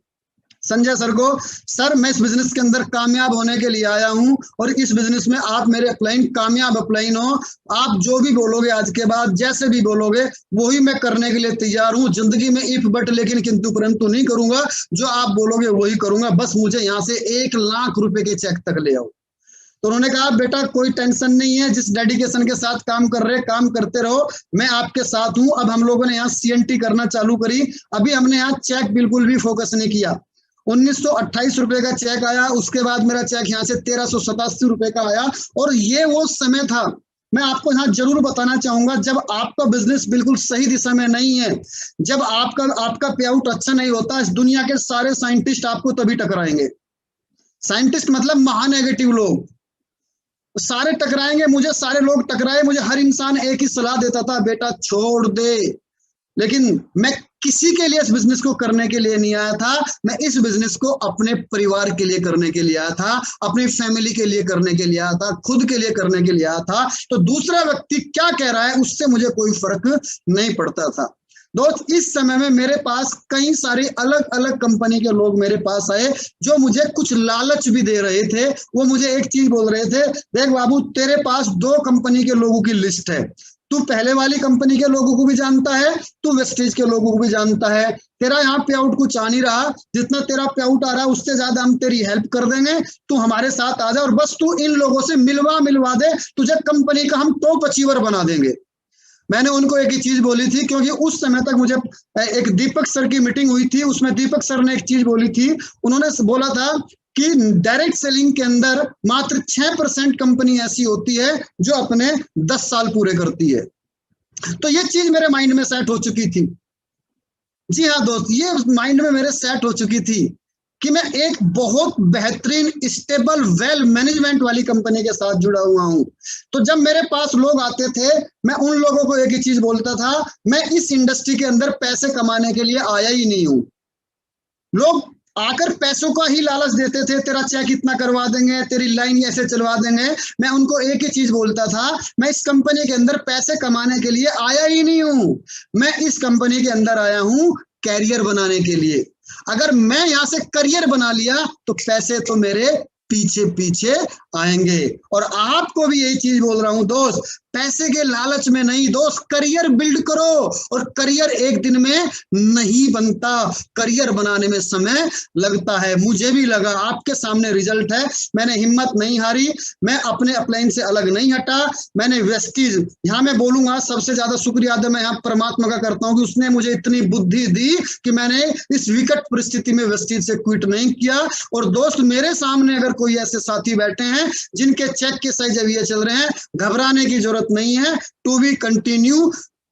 संजय सर को, सर मैं इस बिजनेस के अंदर कामयाब होने के लिए आया हूं और इस बिजनेस में आप मेरे अपलाइन कामयाब अपलाइन हो। आप जो भी बोलोगे आज के बाद, जैसे भी बोलोगे, वही मैं करने के लिए तैयार हूं। जिंदगी में इफ बट लेकिन किंतु परंतु नहीं करूंगा, जो आप बोलोगे वही करूंगा, बस मुझे यहाँ से 1 लाख रुपए के चेक तक ले आओ। तो उन्होंने कहा, बेटा कोई टेंशन नहीं है, जिस डेडिकेशन के साथ काम कर रहे काम करते रहो, मैं आपके साथ हूं। अब हम लोगों ने यहाँ सीएनटी करना चालू करी। अभी हमने यहाँ चेक बिल्कुल भी फोकस नहीं किया। 1928 रुपए का चेक आया, उसके बाद मेरा चेक यहाँ से 1387 रुपए का आया। और ये वो समय था, मैं आपको यहाँ जरूर बताना चाहूंगा, जब आपका बिजनेस बिल्कुल सही दिशा में नहीं है, जब आपका पे आउट अच्छा नहीं होता, इस दुनिया के सारे साइंटिस्ट आपको तभी टकराएंगे। साइंटिस्ट मतलब महानेगेटिव लोग, सारे टकराएंगे। मुझे सारे लोग टकराए, मुझे हर इंसान एक ही सलाह देता था, बेटा छोड़ दे। लेकिन मैं किसी के लिए इस बिजनेस को करने के लिए नहीं आया था, मैं इस बिजनेस को अपने परिवार के लिए करने के लिए आया था, अपनी फैमिली के लिए करने के लिए आया था, खुद के लिए करने के लिए आया था। तो दूसरा व्यक्ति क्या कह रहा है उससे मुझे कोई फर्क नहीं पड़ता था। दोस्त, इस समय में मेरे पास कई सारे अलग अलग कंपनी के लोग मेरे पास आए, जो मुझे कुछ लालच भी दे रहे थे। वो मुझे एक चीज बोल रहे थे, देख बाबू, तेरे पास 2 कंपनी के लोगों की लिस्ट है, तू पहले वाली कंपनी के लोगों को भी जानता है, तू वेस्टेज के लोगों को भी जानता है, तेरा यहाँ पे आउट कुछ आ नहीं रहा, जितना तेरा पे आउट आ रहा है उससे ज्यादा हम तेरी हेल्प कर देंगे, तू हमारे साथ आ जा और बस तू इन लोगों से मिलवा दे, तुझे कंपनी का हम टॉप अचीवर बना देंगे। मैंने उनको एक ही चीज बोली थी, क्योंकि उस समय तक मुझे एक दीपक सर की मीटिंग हुई थी, उसमें दीपक सर ने एक चीज बोली थी। उन्होंने बोला था कि डायरेक्ट सेलिंग के अंदर मात्र 6% कंपनी ऐसी होती है जो अपने 10 साल पूरे करती है। तो ये चीज मेरे माइंड में सेट हो चुकी थी। जी हाँ दोस्त, ये माइंड में मेरे सेट हो चुकी थी कि मैं एक बहुत बेहतरीन स्टेबल वेल मैनेजमेंट वाली कंपनी के साथ जुड़ा हुआ हूं। तो जब मेरे पास लोग आते थे, मैं उन लोगों को एक ही चीज बोलता था, मैं इस इंडस्ट्री के अंदर पैसे कमाने के लिए आया ही नहीं हूं। लोग आकर पैसों का ही लालच देते थे, तेरा चेक इतना करवा देंगे, तेरी लाइन ऐसे चलवा देंगे। मैं उनको एक ही चीज बोलता था, मैं इस कंपनी के अंदर पैसे कमाने के लिए आया ही नहीं हूं, मैं इस कंपनी के अंदर आया हूं कैरियर बनाने के लिए। अगर मैं यहां से करियर बना लिया तो पैसे तो मेरे पीछे पीछे आएंगे। और आपको भी यही चीज बोल रहा हूं दोस्त, पैसे के लालच में नहीं दोस्त, करियर बिल्ड करो। और करियर एक दिन में नहीं बनता, करियर बनाने में समय लगता है। मुझे भी लगा, आपके सामने रिजल्ट है। मैंने हिम्मत नहीं हारी, मैं अपने अपलाइन से अलग नहीं हटा। मैंने वेस्टीज, यहाँ मैं बोलूंगा सबसे ज्यादा शुक्रिया अदा मैं यहाँ परमात्मा का करता हूँ कि उसने मुझे इतनी बुद्धि दी कि मैंने इस विकट परिस्थिति में वेस्टीज से क्विट नहीं किया। और दोस्त, मेरे सामने अगर कोई ऐसे साथी बैठे हैं जिनके चेक के साइज अभी ये चल रहे हैं, घबराने की जरूरत नहीं है। टू बी कंटिन्यू,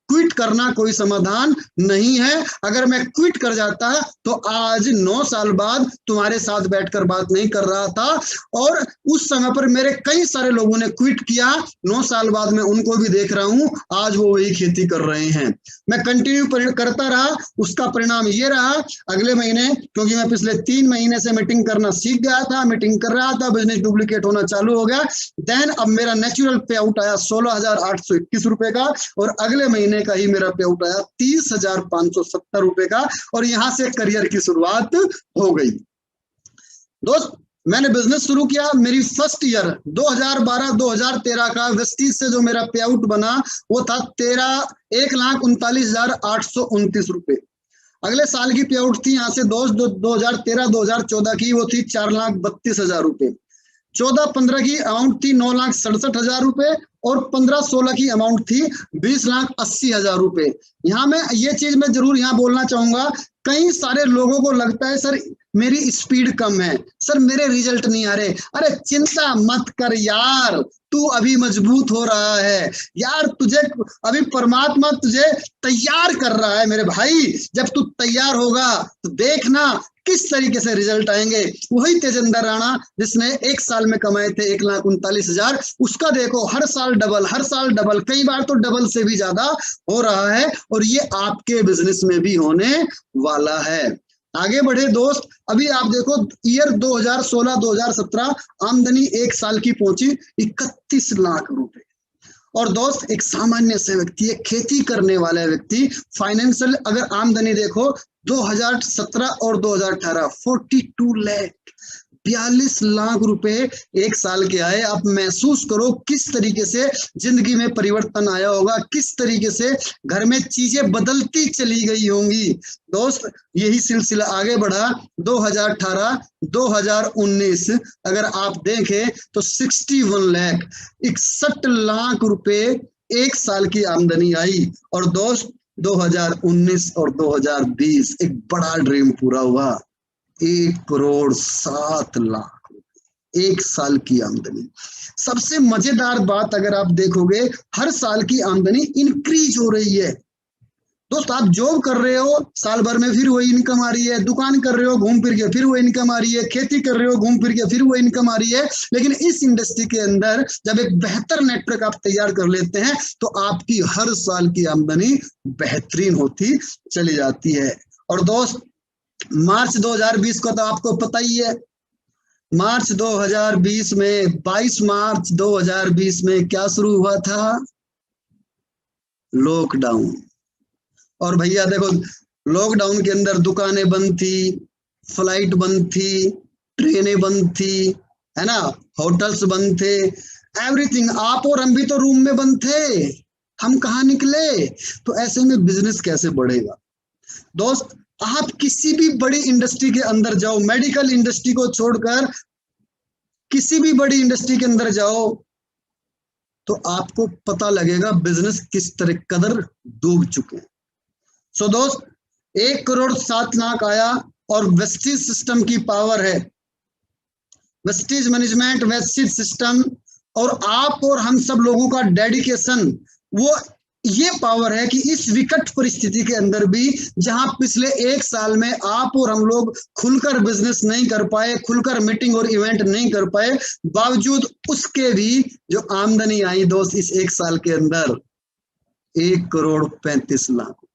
क्विट करना कोई समाधान नहीं है। अगर मैं क्विट कर जाता तो आज 9 साल बाद तुम्हारे साथ बैठकर बात नहीं कर रहा था। और उस समय पर मेरे कई सारे लोगों ने क्विट किया, 9 साल बाद मैं उनको भी देख रहा हूं, आज वो वही खेती कर रहे हैं। मैं कंटिन्यू करता रहा, उसका परिणाम ये रहा, अगले महीने, क्योंकि मैं पिछले 3 महीने से मीटिंग करना सीख गया था, मीटिंग कर रहा था, बिजनेस डुप्लीकेट होना चालू हो गया। देन अब मेरा नेचुरल पे आउट आया 16,821 रुपए का, और अगले महीने का ही मेरा पे आउट आया 30,570 रुपए का। और यहां से करियर की शुरुआत हो गई। दोस्त, मैंने बिजनेस शुरू किया, मेरी फर्स्ट ईयर 2012-2013 का वेस्टीज से जो मेरा पे आउट बना वो था 1,39,829 रुपए। अगले साल की पे आउट थी यहाँ से 2013-2014 की, वो थी 4,32,000 रुपए। 14-15 की अमाउंट थी 9,67,000 रुपए और 15-16 की अमाउंट थी 20,80,000 रुपए। यहाँ मैं ये चीज मैं जरूर यहाँ बोलना चाहूंगा, कई सारे लोगों को लगता है सर मेरी स्पीड कम है, सर मेरे रिजल्ट नहीं आ रहे। अरे चिंता मत कर यार, तू अभी मजबूत हो रहा है यार, तुझे अभी परमात्मा तुझे तैयार कर रहा है मेरे भाई। जब तू तैयार होगा तो देखना किस तरीके से रिजल्ट आएंगे। वही तेजिंदर राणा जिसने एक साल में कमाए थे 1,39,000, उसका देखो हर साल डबल, हर साल डबल, कई बार तो डबल से भी ज्यादा हो रहा है, और ये आपके बिजनेस में भी होने वाला है। आगे बढ़े दोस्त, अभी आप देखो ईयर 2016-2017 आमदनी एक साल की पहुंची 31 लाख रुपए। और दोस्त एक सामान्य से व्यक्ति, एक खेती करने वाला व्यक्ति, फाइनेंशियल अगर आमदनी देखो 2017 और 2018 42 लाख, 42 लाख रुपए एक साल के आए। आप महसूस करो किस तरीके से जिंदगी में परिवर्तन आया होगा, किस तरीके से घर में चीजें बदलती चली गई होंगी। दोस्त यही सिलसिला आगे बढ़ा 2018-2019 अगर आप देखें तो 61 लाख, 61 लाख रुपए एक साल की आमदनी आई। और दोस्त 2019 और 2020 एक बड़ा ड्रीम पूरा हुआ, 1,07,00,000 रुपए एक साल की आमदनी। सबसे मजेदार बात अगर आप देखोगे, हर साल की आमदनी इंक्रीज हो रही है। दोस्त आप जॉब कर रहे हो, साल भर में फिर वही इनकम आ रही है, दुकान कर रहे हो घूम फिर के फिर वो इनकम आ रही है, खेती कर रहे हो घूम फिर के फिर वो इनकम आ रही है। लेकिन इस इंडस्ट्री के अंदर जब एक बेहतर नेटवर्क आप तैयार कर लेते हैं तो आपकी हर साल की आमदनी बेहतरीन होती चली जाती है। और दोस्त मार्च 2020 को तो आपको पता ही है, मार्च 2020 में 22 मार्च 2020 में क्या शुरू हुआ था? लॉकडाउन। और भैया देखो लॉकडाउन के अंदर दुकानें बंद थी, फ्लाइट बंद थी, ट्रेनें बंद थी, है ना, होटल्स बंद थे, एवरीथिंग। आप और हम भी तो रूम में बंद थे, हम कहाँ निकले? तो ऐसे में बिजनेस कैसे बढ़ेगा? दोस्त आप किसी भी बड़ी इंडस्ट्री के अंदर जाओ, मेडिकल इंडस्ट्री को छोड़कर किसी भी बड़ी इंडस्ट्री के अंदर जाओ तो आपको पता लगेगा बिजनेस किस तरह कदर डूब चुके हैं। सो दोस्त 1,07,00,000 आया और वेस्टीज सिस्टम की पावर है, वेस्टीज मैनेजमेंट, वेस्टीज सिस्टम और आप और हम सब लोगों का डेडिकेशन, वो ये पावर है कि इस विकट परिस्थिति के अंदर भी जहां पिछले एक साल में आप और हम लोग खुलकर बिजनेस नहीं कर पाए, खुलकर मीटिंग और इवेंट नहीं कर पाए, बावजूद उसके भी जो आमदनी आई दोस्त इस एक साल के अंदर 1,35,00,000 रुपए।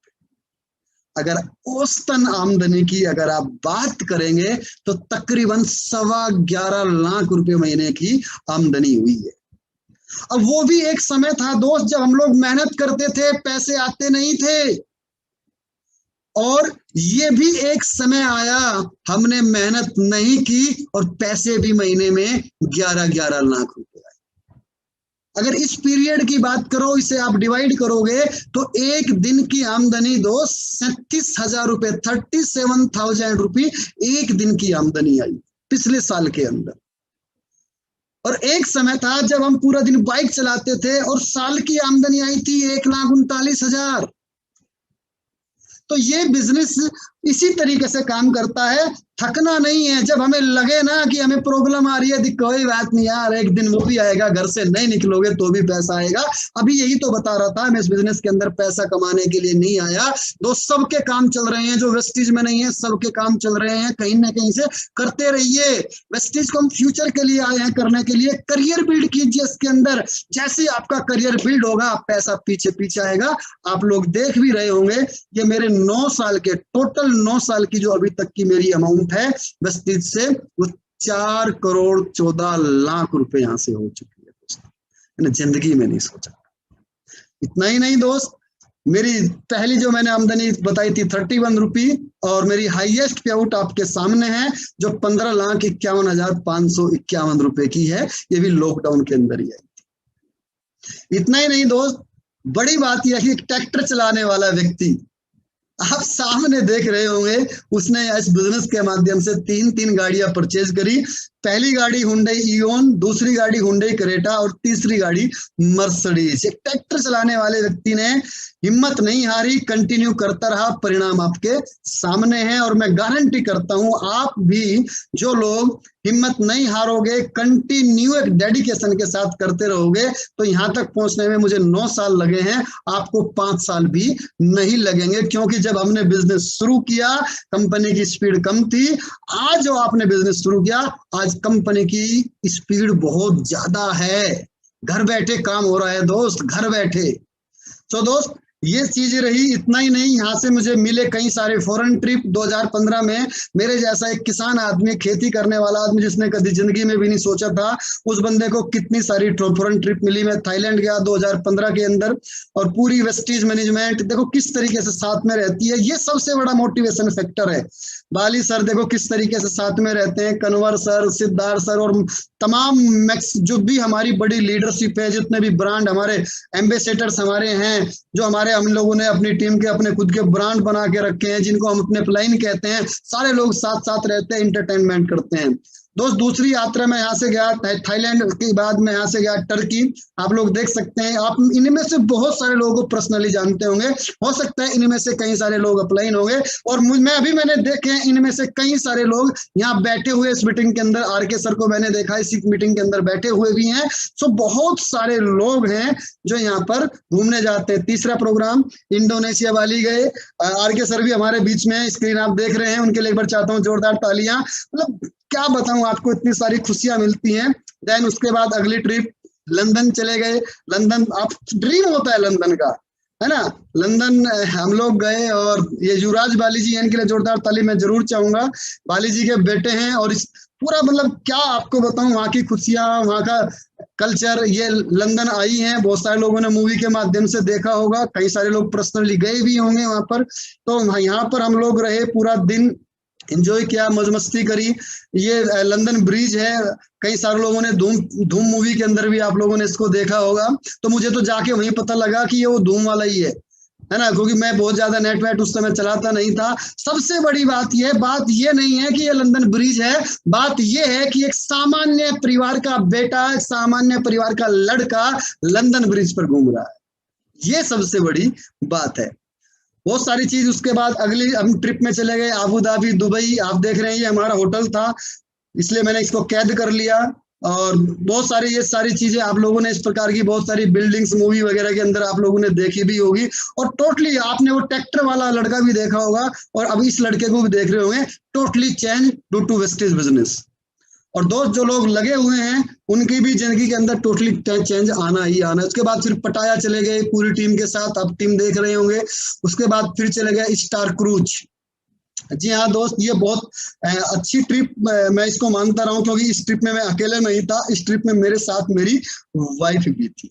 अगर औसतन आमदनी की अगर आप बात करेंगे तो तकरीबन 11.25 लाख रुपए महीने की आमदनी हुई है। अब वो भी एक समय था दोस्त जब हम लोग मेहनत करते थे, पैसे आते नहीं थे, और ये भी एक समय आया हमने मेहनत नहीं की और पैसे भी महीने में 11-11 लाख रुपए आए। अगर इस पीरियड की बात करो, इसे आप डिवाइड करोगे तो एक दिन की आमदनी दोस्त 37,000 रुपए, 37,000 रुपए एक दिन की आमदनी आई पिछले साल के अंदर। और एक समय था जब हम पूरा दिन बाइक चलाते थे और साल की आमदनी आई थी 1,39,000। तो ये बिजनेस इसी तरीके से काम करता है, थकना नहीं है। जब हमें लगे ना कि हमें प्रॉब्लम आ रही है, कोई बात नहीं यार, एक दिन वो भी आएगा, घर से नहीं निकलोगे तो भी पैसा आएगा। अभी यही तो बता रहा था, मैं इस बिजनेस के अंदर पैसा कमाने के लिए नहीं आया दोस्त, सबके काम चल रहे हैं, जो वेस्टीज में नहीं है सबके काम चल रहे हैं, कहीं ना कहीं से करते रहिए। वेस्टीज को हम फ्यूचर के लिए आए हैं करने के लिए, करियर बिल्ड कीजिए इसके अंदर। जैसे आपका करियर बिल्ड होगा पैसा पीछे पीछे आएगा। आप लोग देख भी रहे होंगे, ये मेरे 9 साल के टोटल 9 साल की जो अभी तक की मेरी अमाउंट है वेस्टीज से, वो 4,14,00,000 रुपए यहां से हो चुकी है दोस्तों। मैंने जिंदगी में नहीं सोचा। इतना ही नहीं दोस्त, मेरी पहली जो मैंने आमदनी बताई थी 31 रुपी, और मेरी हाईएस्ट पे आउट आपके सामने है जो 15,51,551 रुपए की है। ये भी लॉकडाउन के अंदर ही है। इतना ही नहीं दोस्त, बड़ी बात यह है कि ट्रैक्टर चलाने वाला व्यक्ति आप सामने देख रहे होंगे, उसने इस बिजनेस के माध्यम से तीन तीन गाड़ियां परचेज करी। पहली गाड़ी हुंडई ईओन, दूसरी गाड़ी हुंडई क्रेटा और तीसरी गाड़ी मर्सिडीज। एक ट्रैक्टर चलाने वाले व्यक्ति ने हिम्मत नहीं हारी, कंटिन्यू करता रहा, परिणाम आपके सामने है। और मैं गारंटी करता हूं आप भी जो लोग हिम्मत नहीं हारोगे, कंटिन्यू एक डेडिकेशन के साथ करते रहोगे, तो यहां तक पहुंचने में मुझे 9 साल लगे हैं, आपको 5 साल भी नहीं लगेंगे। क्योंकि जब हमने बिजनेस शुरू किया कंपनी की स्पीड कम थी, आज जो आपने बिजनेस शुरू किया आज कंपनी की स्पीड बहुत ज्यादा है। घर बैठे काम हो रहा है दोस्त, घर बैठे। तो दोस्त ये चीज रही। इतना ही नहीं, यहाँ से मुझे मिले कई सारे फॉरेन ट्रिप। 2015 में मेरे जैसा एक किसान आदमी, खेती करने वाला आदमी जिसने कभी जिंदगी में भी नहीं सोचा था, उस बंदे को कितनी सारी फॉरेन ट्रिप मिली। मैं थाईलैंड गया 2015 के अंदर, और पूरी वेस्टीज मैनेजमेंट देखो किस तरीके से साथ में रहती है। ये सबसे बड़ा मोटिवेशन फैक्टर है। बाली सर देखो किस तरीके से साथ में रहते हैं, कन्वर सर, सिद्धार्थ सर, और तमाम मैक्स जो भी हमारी बड़ी लीडरशिप है, जितने भी ब्रांड हमारे एम्बेसडर्स हमारे हैं, जो हमारे हम लोगों ने अपनी टीम के अपने खुद के ब्रांड बना के रखे हैं, जिनको हम अपने प्लाइन कहते हैं, सारे लोग साथ साथ रहते हैं, इंटरटेनमेंट करते हैं। दोस्त दूसरी यात्रा में यहाँ से गया थाईलैंड के बाद में यहाँ से गया टर्की। आप लोग देख सकते हैं, आप इनमें से बहुत सारे लोगों को पर्सनली जानते होंगे, हो सकता है इनमें से कई सारे लोग अपलाइन होंगे, और मैंने देखे हैं इनमें से कई सारे लोग यहाँ बैठे हुए इस मीटिंग के अंदर। आर के सर को मैंने देखा इसी मीटिंग के अंदर बैठे हुए भी हैं। सो बहुत सारे लोग हैं जो यहाँ पर घूमने जाते हैं। तीसरा प्रोग्राम इंडोनेशिया वाली गए, आर के सर भी हमारे बीच में, स्क्रीन आप देख रहे हैं, उनके लिए एक बार चाहता हूँ जोरदार तालियां। मतलब क्या बताऊं आपको, इतनी सारी खुशियां मिलती हैं। देन उसके बाद अगली ट्रिप लंदन चले गए। लंदन आप ड्रीम होता है लंदन का, है ना। लंदन हम लोग गए, और ये युवराज बाली जी, इनके लिए जोरदार ताली मैं जरूर चाहूंगा। बाली जी के बेटे हैं, और इस पूरा मतलब क्या आपको बताऊं, वहां की खुशियां, वहां का कल्चर। ये लंदन आई हैं, बहुत सारे लोगों ने मूवी के माध्यम से देखा होगा, कई सारे लोग पर्सनली गए भी होंगे वहां पर। तो यहाँ पर हम लोग रहे, पूरा दिन एंजॉय किया, मौज मस्ती करी। ये लंदन ब्रिज है, कई सारे लोगों ने धूम मूवी के अंदर भी आप लोगों ने इसको देखा होगा। तो मुझे तो जाके वहीं पता लगा कि ये वो धूम वाला ही है ना, क्योंकि मैं बहुत ज्यादा नेट वेट उस समय चलाता नहीं था। सबसे बड़ी बात ये नहीं है कि ये लंदन ब्रिज है, बात ये है कि एक सामान्य परिवार का बेटा, एक सामान्य परिवार का लड़का लंदन ब्रिज पर घूम रहा है। ये सबसे बड़ी बात है। बहुत सारी चीज। उसके बाद अगली हम ट्रिप में चले गए अबू धाबी, दुबई। आप देख रहे हैं ये हमारा होटल था, इसलिए मैंने इसको कैद कर लिया। और बहुत सारी ये सारी चीजें आप लोगों ने इस प्रकार की बहुत सारी बिल्डिंग्स मूवी वगैरह के अंदर आप लोगों ने देखी भी होगी। और टोटली आपने वो ट्रैक्टर वाला लड़का भी देखा होगा, और अब इस लड़के को भी देख रहे होंगे। Totally change due to Vestige business. और दोस्त जो लोग लगे हुए हैं उनकी भी जिंदगी के अंदर टोटली चेंज आना ही आना। उसके बाद फिर पटाया चले गए पूरी टीम के साथ, आप टीम देख रहे होंगे। उसके बाद फिर चले गए स्टार क्रूज। जी हाँ दोस्त, ये बहुत अच्छी ट्रिप मैं इसको मानता रहा हूँ, क्योंकि इस ट्रिप में मैं अकेले नहीं था, इस ट्रिप में मेरे साथ मेरी वाइफ भी थी।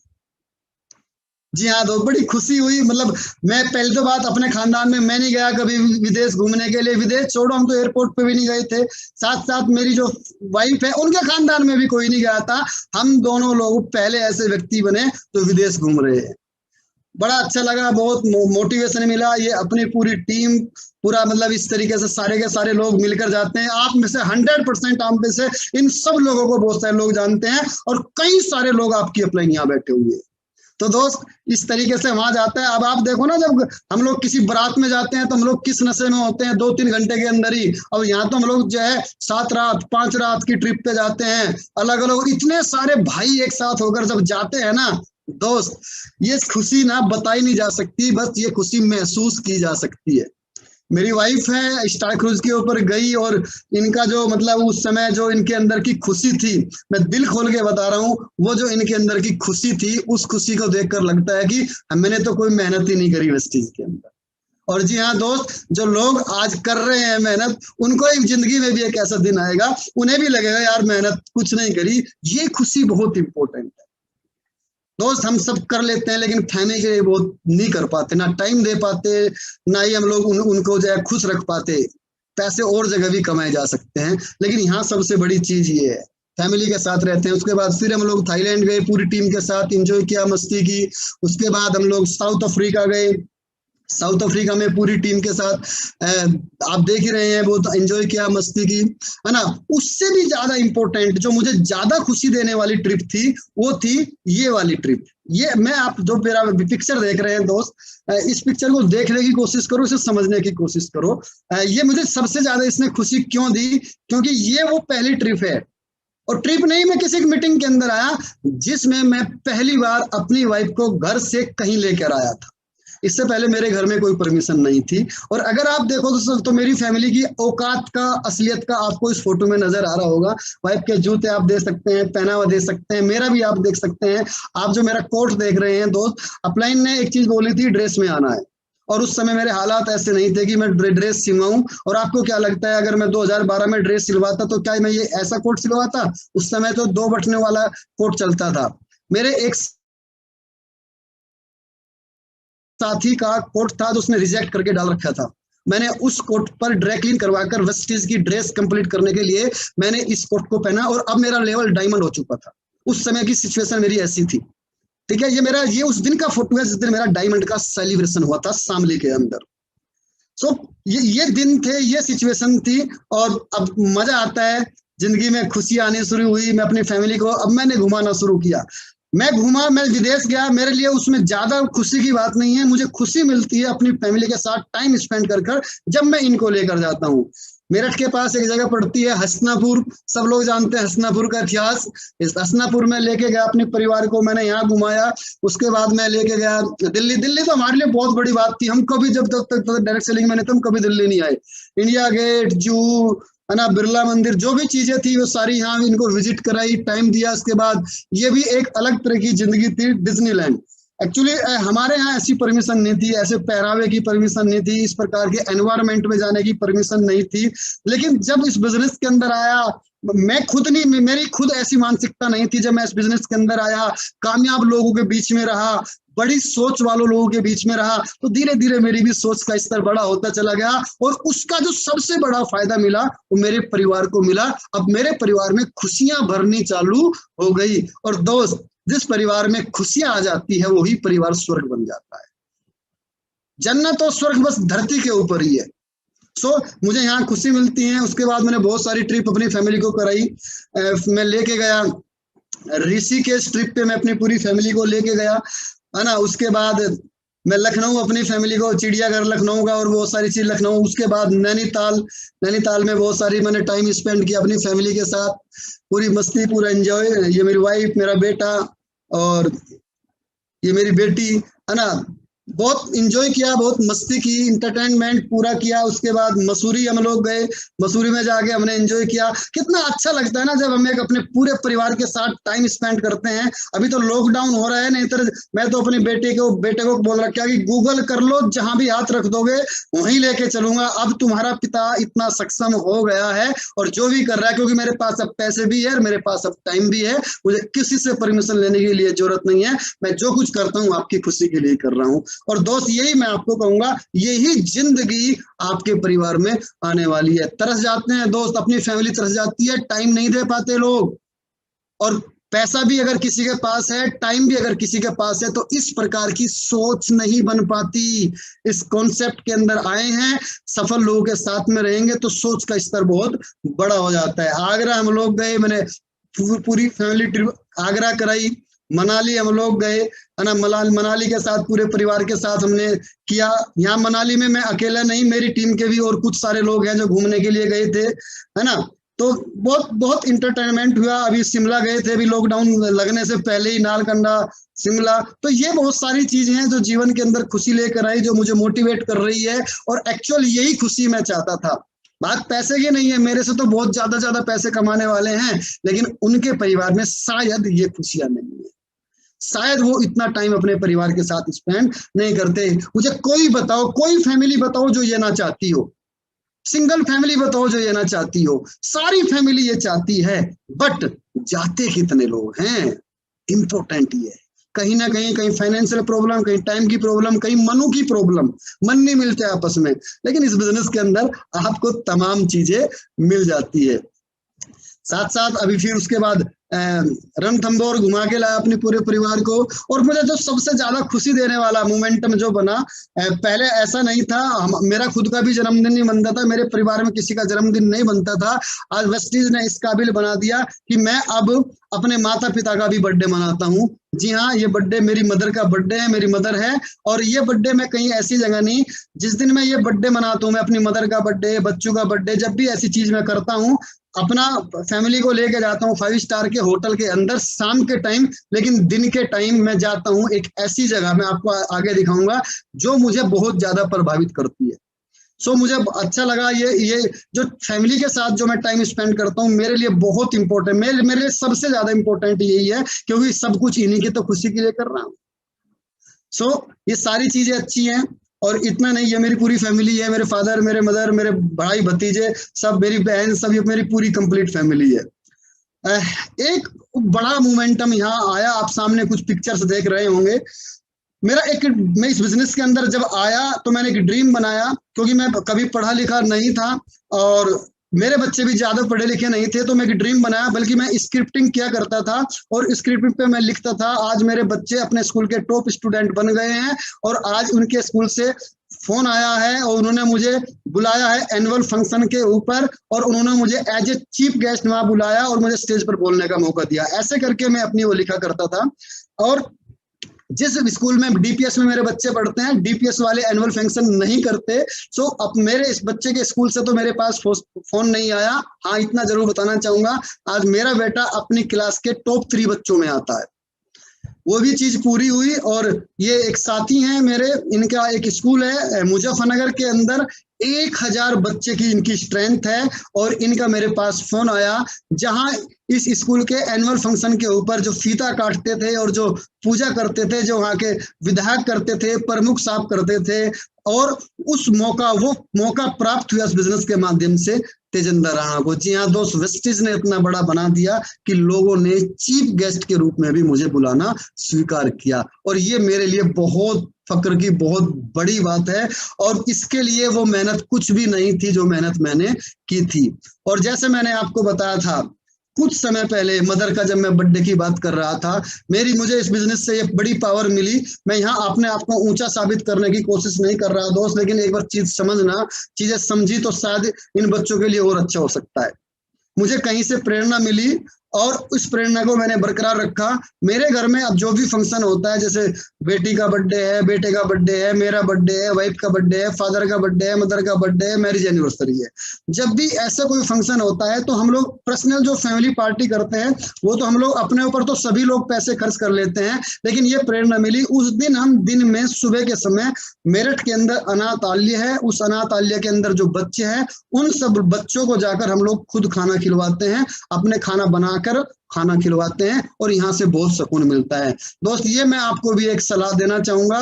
जी हाँ दोस्त, बड़ी खुशी हुई। मतलब मैं पहले तो बात अपने खानदान में मैं नहीं गया कभी विदेश घूमने के लिए, विदेश छोड़ो हम तो एयरपोर्ट पे भी नहीं गए थे। साथ साथ मेरी जो वाइफ है उनके खानदान में भी कोई नहीं गया था। हम दोनों लोग पहले ऐसे व्यक्ति बने जो विदेश घूम रहे हैं। बड़ा अच्छा लगा, बहुत मोटिवेशन मिला। ये अपनी पूरी टीम पूरा मतलब इस तरीके से सारे के सारे लोग मिलकर जाते हैं। आप में से 100% आप में से इन सब लोगों को बहुत सारे लोग जानते हैं, और कई सारे लोग आपकी अपलाइन यहाँ बैठे हुए हैं। तो दोस्त इस तरीके से वहां जाता है। अब आप देखो ना, जब हम लोग किसी बारात में जाते हैं तो हम लोग किस नशे में होते हैं 2-3 घंटे के अंदर ही। अब यहाँ तो हम लोग जो है 7 रात 5 रात की ट्रिप पे जाते हैं, अलग अलग इतने सारे भाई एक साथ होकर जब जाते हैं ना दोस्त, ये खुशी ना बताई नहीं जा सकती, बस ये खुशी महसूस की जा सकती है। मेरी वाइफ है स्टार क्रूज के ऊपर गई, और इनका जो मतलब उस समय जो इनके अंदर की खुशी थी, मैं दिल खोल के बता रहा हूँ, वो जो इनके अंदर की खुशी थी, उस खुशी को देखकर लगता है कि मैंने तो कोई मेहनत ही नहीं करी वेस्टीज के अंदर। और जी हाँ दोस्त, जो लोग आज कर रहे हैं मेहनत, उनको एक जिंदगी में भी एक ऐसा दिन आएगा उन्हें भी लगेगा यार मेहनत कुछ नहीं करी। ये खुशी बहुत इंपॉर्टेंट है दोस्त हम सब कर लेते हैं, लेकिन फैमिली के लिए बहुत नहीं कर पाते, ना टाइम दे पाते, ना ही हम लोग उनको जो है खुश रख पाते। पैसे और जगह भी कमाए जा सकते हैं, लेकिन यहाँ सबसे बड़ी चीज ये है, फैमिली के साथ रहते हैं। उसके बाद फिर हम लोग थाईलैंड गए, पूरी टीम के साथ एंजॉय किया, मस्ती की। उसके बाद हम लोग साउथ अफ्रीका गए, साउथ अफ्रीका में पूरी टीम के साथ आप देख ही रहे हैं, बहुत एंजॉय किया, मस्ती की, है ना। उससे भी ज्यादा इंपॉर्टेंट, जो मुझे ज्यादा खुशी देने वाली ट्रिप थी, वो थी ये वाली ट्रिप। ये मैं, आप जो मेरा पिक्चर देख रहे हैं दोस्त, इस पिक्चर को देखने की कोशिश करो, इसे समझने की कोशिश करो। ये मुझे सबसे ज्यादा इसने खुशी क्यों दी, क्योंकि ये वो पहली ट्रिप है, और ट्रिप नहीं, मैं किसी मीटिंग के अंदर आया जिसमें मैं पहली बार अपनी वाइफ को घर से कहीं लेकर आया था। इससे पहले मेरे घर में कोई परमिशन नहीं थी। और अगर आप देखो तो मेरी फैमिली की औकात का, असलियत का आपको इस फोटो में नजर आ रहा होगा। वाइफ के जूते आप देख सकते हैं, पहनावा देख सकते हैं, मेरा भी आप देख सकते हैं। आप जो मेरा कोट देख रहे हैं दोस्त, अपलाइन ने एक चीज बोली थी, ड्रेस में आना है, और उस समय मेरे हालात ऐसे नहीं थे कि मैं ड्रेस सिलवाऊं। और आपको क्या लगता है, अगर मैं 2012 में ड्रेस सिलवाता तो क्या मैं ये ऐसा कोट सिलवाता? उस समय तो 2 बटने वाला कोट चलता था। मेरे एक साथी का कोट था, तो उसने रिजेक्ट करके डाल रखा था। मैंने उस कोट पर ड्राई क्लीन करवाकर वेस्टीज की ड्रेस कंप्लीट करने के लिए मैंने इस कोट को पहना, और अब मेरा लेवल डायमंड हो चुका था। उस समय की सिचुएशन मेरी ऐसी थी, ठीक है। ये उस दिन का फोटो है जिस दिन मेरा डायमंड का सेलिब्रेशन हुआ था शामली के अंदर। सो ये दिन थे, ये सिचुएशन थी, और अब मजा आता है, जिंदगी में खुशी आनी शुरू हुई। मैं अपनी फैमिली को अब मैंने घुमाना शुरू किया। मैं घूमा, मैं विदेश गया, मेरे लिए उसमें ज्यादा खुशी की बात नहीं है। मुझे खुशी मिलती है अपनी फैमिली के साथ टाइम स्पेंड कर कर, जब मैं इनको लेकर जाता हूँ। मेरठ के पास एक जगह पड़ती है हसनापुर, सब लोग जानते हैं हसनापुर का इतिहास। इस हसनापुर में लेके गया अपने परिवार को, मैंने यहाँ घुमाया। उसके बाद मैं लेके गया दिल्ली। दिल्ली तो हमारे लिए बहुत बड़ी बात थी, हम कभी जब तक डायरेक्ट सेलिंग में नहीं थे, हम कभी दिल्ली नहीं आए। इंडिया गेट, जू, है ना, बिरला मंदिर, जो भी चीजें थी वो सारी यहाँ इनको विजिट कराई, टाइम दिया। उसके बाद ये भी एक अलग तरह की जिंदगी थी, डिज्नीलैंड। एक्चुअली हमारे यहाँ ऐसी परमिशन नहीं थी, ऐसे पहरावे की परमिशन नहीं थी, इस प्रकार के एनवायरमेंट में जाने की परमिशन नहीं थी। लेकिन जब इस बिजनेस के अंदर आया, मैं खुद नहीं, मेरी खुद ऐसी मानसिकता नहीं थी। जब मैं इस बिजनेस के अंदर आया, कामयाब लोगों के बीच में रहा, बड़ी सोच वालों लोगों के बीच में रहा, तो धीरे धीरे मेरी भी सोच का स्तर बड़ा होता चला गया। और उसका जो सबसे बड़ा फायदा मिला वो मेरे परिवार को मिला। अब मेरे परिवार में खुशियां भरनी चालू हो गई। और दोस्त, जिस परिवार में खुशियां आ जाती है वही परिवार स्वर्ग बन जाता है। जन्नत और स्वर्ग बस धरती के ऊपर ही है। मुझे यहाँ खुशी मिलती है। उसके बाद मैंने बहुत सारी ट्रिप अपनी फैमिली को कराई। मैं लेके गया ऋषिकेश ट्रिप पे, मैं अपनी पूरी फैमिली को लेके गया, है ना। उसके बाद मैं लखनऊ अपनी फैमिली को, चिड़ियाघर लखनऊ का और बहुत सारी चीज लखनऊ। उसके बाद नैनीताल, नैनीताल में बहुत सारी मैंने टाइम स्पेंड किया अपनी फैमिली के साथ, पूरी मस्ती, पूरा एंजॉय। ये मेरी वाइफ, मेरा बेटा और ये मेरी बेटी, है ना। बहुत इंजॉय किया, बहुत मस्ती की, इंटरटेनमेंट पूरा किया। उसके बाद मसूरी हम लोग गए, मसूरी में जाके हमने एंजॉय किया। कितना अच्छा लगता है ना जब हम एक अपने पूरे परिवार के साथ टाइम स्पेंड करते हैं। अभी तो लॉकडाउन हो रहा है, नहीं तो मैं तो अपने बेटे को बोल रखा कि गूगल कर लो, जहां भी हाथ रख दोगे वहीं लेके चलूंगा। अब तुम्हारा पिता इतना सक्षम हो गया है और जो भी कर रहा है, क्योंकि मेरे पास अब पैसे भी है और मेरे पास अब टाइम भी है, मुझे किसी से परमिशन लेने के लिए जरूरत नहीं है। मैं जो कुछ करता हूँ आपकी खुशी के लिए कर रहा हूँ। और दोस्त, यही मैं आपको कहूंगा, यही जिंदगी आपके परिवार में आने वाली है। तरस जाते हैं दोस्त, अपनी फैमिली तरस जाती है, टाइम नहीं दे पाते लोग। और पैसा भी अगर किसी के पास है, टाइम भी अगर किसी के पास है, तो इस प्रकार की सोच नहीं बन पाती। इस कॉन्सेप्ट के अंदर आए हैं, सफल लोगों के साथ में रहेंगे तो सोच का स्तर बहुत बड़ा हो जाता है। आगरा हम लोग गए, मैंने पूरी फैमिली ट्रिप आगरा कराई। मनाली हम लोग गए, है ना, मनाली के साथ पूरे परिवार के साथ हमने किया। यहाँ मनाली में मैं अकेला नहीं, मेरी टीम के भी और कुछ सारे लोग हैं जो घूमने के लिए गए थे, है ना। तो बहुत बहुत इंटरटेनमेंट हुआ। अभी शिमला गए थे, अभी लॉकडाउन लगने से पहले ही, नालकंडा, शिमला। तो ये बहुत सारी चीजें हैं जो जीवन के अंदर खुशी लेकर आई, जो मुझे मोटिवेट कर रही है। और एक्चुअल यही खुशी मैं चाहता था। बात पैसे की नहीं है, मेरे से तो बहुत ज्यादा पैसे कमाने वाले हैं, लेकिन उनके परिवार में शायद ये खुशियां नहीं है। शायद वो इतना टाइम अपने परिवार के साथ स्पेंड नहीं करते। मुझे कोई बताओ, कोई फैमिली बताओ जो ये ना चाहती हो। सिंगल फैमिली बताओ जो ये ना चाहती हो। सारी फैमिली ये चाहती है, बट जाते कितने लोग हैं, इंपॉर्टेंट ये है। कहीं ना कहीं, कहीं फाइनेंशियल प्रॉब्लम, कहीं टाइम की प्रॉब्लम, कहीं मनु की प्रॉब्लम, मन नहीं मिलते आपस में। लेकिन इस बिजनेस के अंदर आपको तमाम चीजें मिल जाती है। साथ साथ अभी फिर उसके बाद रणथंभौर घुमा के लाया अपने पूरे परिवार को। और मुझे जो सबसे ज्यादा खुशी देने वाला मोमेंटम जो बना, पहले ऐसा नहीं था, मेरा खुद का भी जन्मदिन नहीं बनता था, मेरे परिवार में किसी का जन्मदिन नहीं बनता था। आज वेस्टीज ने इस काबिल बना दिया कि मैं अब अपने माता पिता का भी बर्थडे मनाता हूँ। जी हाँ, ये बर्थडे मेरी मदर का बर्थडे है, मेरी मदर है। और ये बर्थडे मैं कहीं ऐसी जगह नहीं, जिस दिन मैं ये बर्थडे मनाता हूँ, मैं अपनी मदर का बर्थडे, बच्चों का बर्थडे, जब भी ऐसी चीज मैं करता हूँ, अपना फैमिली को लेके जाता हूँ 5 स्टार के होटल के अंदर शाम के टाइम। लेकिन दिन के टाइम मैं जाता हूँ एक ऐसी जगह, मैं आपको आगे दिखाऊंगा, जो मुझे बहुत ज्यादा प्रभावित करती है। सो मुझे अच्छा लगा, ये जो फैमिली के साथ जो मैं टाइम स्पेंड करता हूँ, मेरे लिए बहुत इंपॉर्टेंट, मेरे लिए सबसे ज्यादा इंपॉर्टेंट यही है, क्योंकि सब कुछ इन्हीं की तो खुशी के लिए कर रहा हूँ। सो ये सारी चीजें अच्छी हैं। और इतना नहीं, ये मेरी पूरी फैमिली है, मेरे फादर, मेरे मदर, मेरे भाई भतीजे, सब मेरी बहन, सब ये मेरी पूरी कंप्लीट फैमिली है। एक बड़ा मोमेंटम यहाँ आया, आप सामने कुछ पिक्चर्स देख रहे होंगे। मैं इस बिजनेस के अंदर जब आया तो मैंने एक ड्रीम बनाया, क्योंकि मैं कभी पढ़ा लिखा नहीं था और मेरे बच्चे भी ज्यादा पढ़े लिखे नहीं थे, तो मैं एक ड्रीम बनाया, बल्कि मैं स्क्रिप्टिंग किया करता था और स्क्रिप्टिंग पे मैं लिखता था। आज मेरे बच्चे अपने स्कूल के टॉप स्टूडेंट बन गए हैं और आज उनके स्कूल से फोन आया है और उन्होंने मुझे बुलाया है एनुअल फंक्शन के ऊपर, और उन्होंने मुझे एज ए चीफ गेस्ट वहां बुलाया और मुझे स्टेज पर बोलने का मौका दिया। ऐसे करके मैं अपनी वो लिखा करता था। और जिस स्कूल में डीपीएस में मेरे बच्चे पढ़ते हैं, डीपीएस वाले एनुअल फंक्शन नहीं करते। सो अब मेरे इस बच्चे के स्कूल से तो मेरे पास फोन नहीं आया। हाँ, इतना जरूर बताना चाहूंगा, आज मेरा बेटा अपनी क्लास के टॉप 3 बच्चों में आता है। वो भी चीज पूरी हुई। और ये एक साथी हैं मेरे, इनका एक स्कूल है मुजफ्फरनगर के अंदर, 1000 बच्चे की इनकी स्ट्रेंथ है। और इनका मेरे पास फोन आया, जहां इस स्कूल के एनुअल फंक्शन के ऊपर जो फीता काटते थे और जो पूजा करते थे, जो वहां के विधायक करते थे, प्रमुख साहब करते थे, और वो मौका प्राप्त हुआ इस बिजनेस के माध्यम से तेजिंदर राणा को। जी हाँ दोस्त, वेस्टीज ने इतना बड़ा बना दिया कि लोगों ने चीफ गेस्ट के रूप में भी मुझे बुलाना स्वीकार किया। और ये मेरे लिए बहुत फक्र की बहुत बड़ी बात है। और इसके लिए वो मेहनत कुछ भी नहीं थी जो मेहनत मैंने की थी। और जैसे मैंने आपको बताया था कुछ समय पहले, मदर का जब मैं बर्थडे की बात कर रहा था, मुझे इस बिजनेस से एक बड़ी पावर मिली। मैं यहाँ अपने आप को ऊंचा साबित करने की कोशिश नहीं कर रहा दोस्त, लेकिन एक बार चीज समझना, चीजें समझी तो शायद इन बच्चों के लिए और अच्छा हो सकता है। मुझे कहीं से प्रेरणा मिली और उस प्रेरणा को मैंने बरकरार रखा। मेरे घर में अब जो भी फंक्शन होता है, जैसे बेटी का बर्थडे है, बेटे का बर्थडे है, मेरा बर्थडे है, वाइफ का बर्थडे है, फादर का बर्थडे है, मदर का बर्थडे है, मैरिज एनिवर्सरी है, जब भी ऐसा कोई फंक्शन होता है तो हम लोग पर्सनल जो फैमिली पार्टी करते हैं, वो तो हम लोग अपने ऊपर तो सभी लोग पैसे खर्च कर लेते हैं। लेकिन ये प्रेरणा मिली उस दिन, हम दिन में सुबह के समय मेरठ के अंदर अनाथालय है, उस अनाथालय के अंदर जो बच्चे हैं, उन सब बच्चों को जाकर हम लोग खुद खाना खिलवाते हैं, अपने खाना बनाकर खाना खिलवाते हैं, और यहाँ से बहुत सुकून मिलता है। दोस्त, ये मैं आपको भी एक सलाह देना चाहूंगा,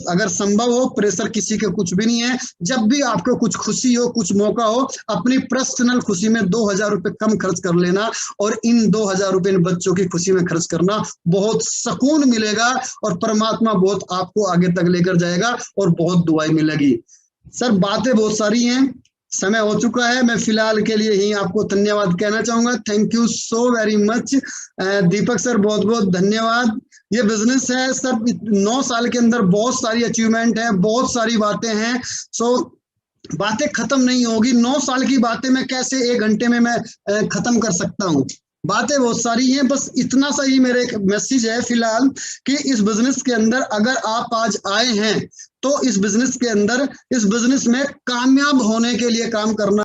अगर संभव हो, प्रेशर किसी के कुछ भी नहीं है, जब भी आपको कुछ खुशी हो, कुछ मौका हो, अपनी पर्सनल खुशी में 2000 रुपए कम खर्च कर लेना, और इन 2000 रुपए इन बच्चों की खुशी में खर्च करना, बहुत सुकून मिलेगा और परमात्मा बहुत आपको आगे तक लेकर जाएगा और बहुत दुआएं मिलेगी। सर, बातें बहुत सारी हैं, समय हो चुका है, मैं फिलहाल के लिए ही आपको धन्यवाद कहना चाहूंगा। Thank you so very much Deepak sir, बहुत बहुत धन्यवाद। ये बिजनेस है सर, 9 साल के अंदर बहुत सारी अचीवमेंट है, बहुत सारी बातें हैं। सो बातें खत्म नहीं होगी, 9 साल की बातें मैं कैसे 1 घंटे में मैं खत्म कर सकता हूँ। बातें बहुत सारी हैं, बस इतना सा ही मेरा एक मैसेज है फिलहाल, कि इस बिजनेस के अंदर अगर आप आज आए हैं तो इस बिजनेस के अंदर, इस बिजनेस में कामयाब होने के लिए काम करना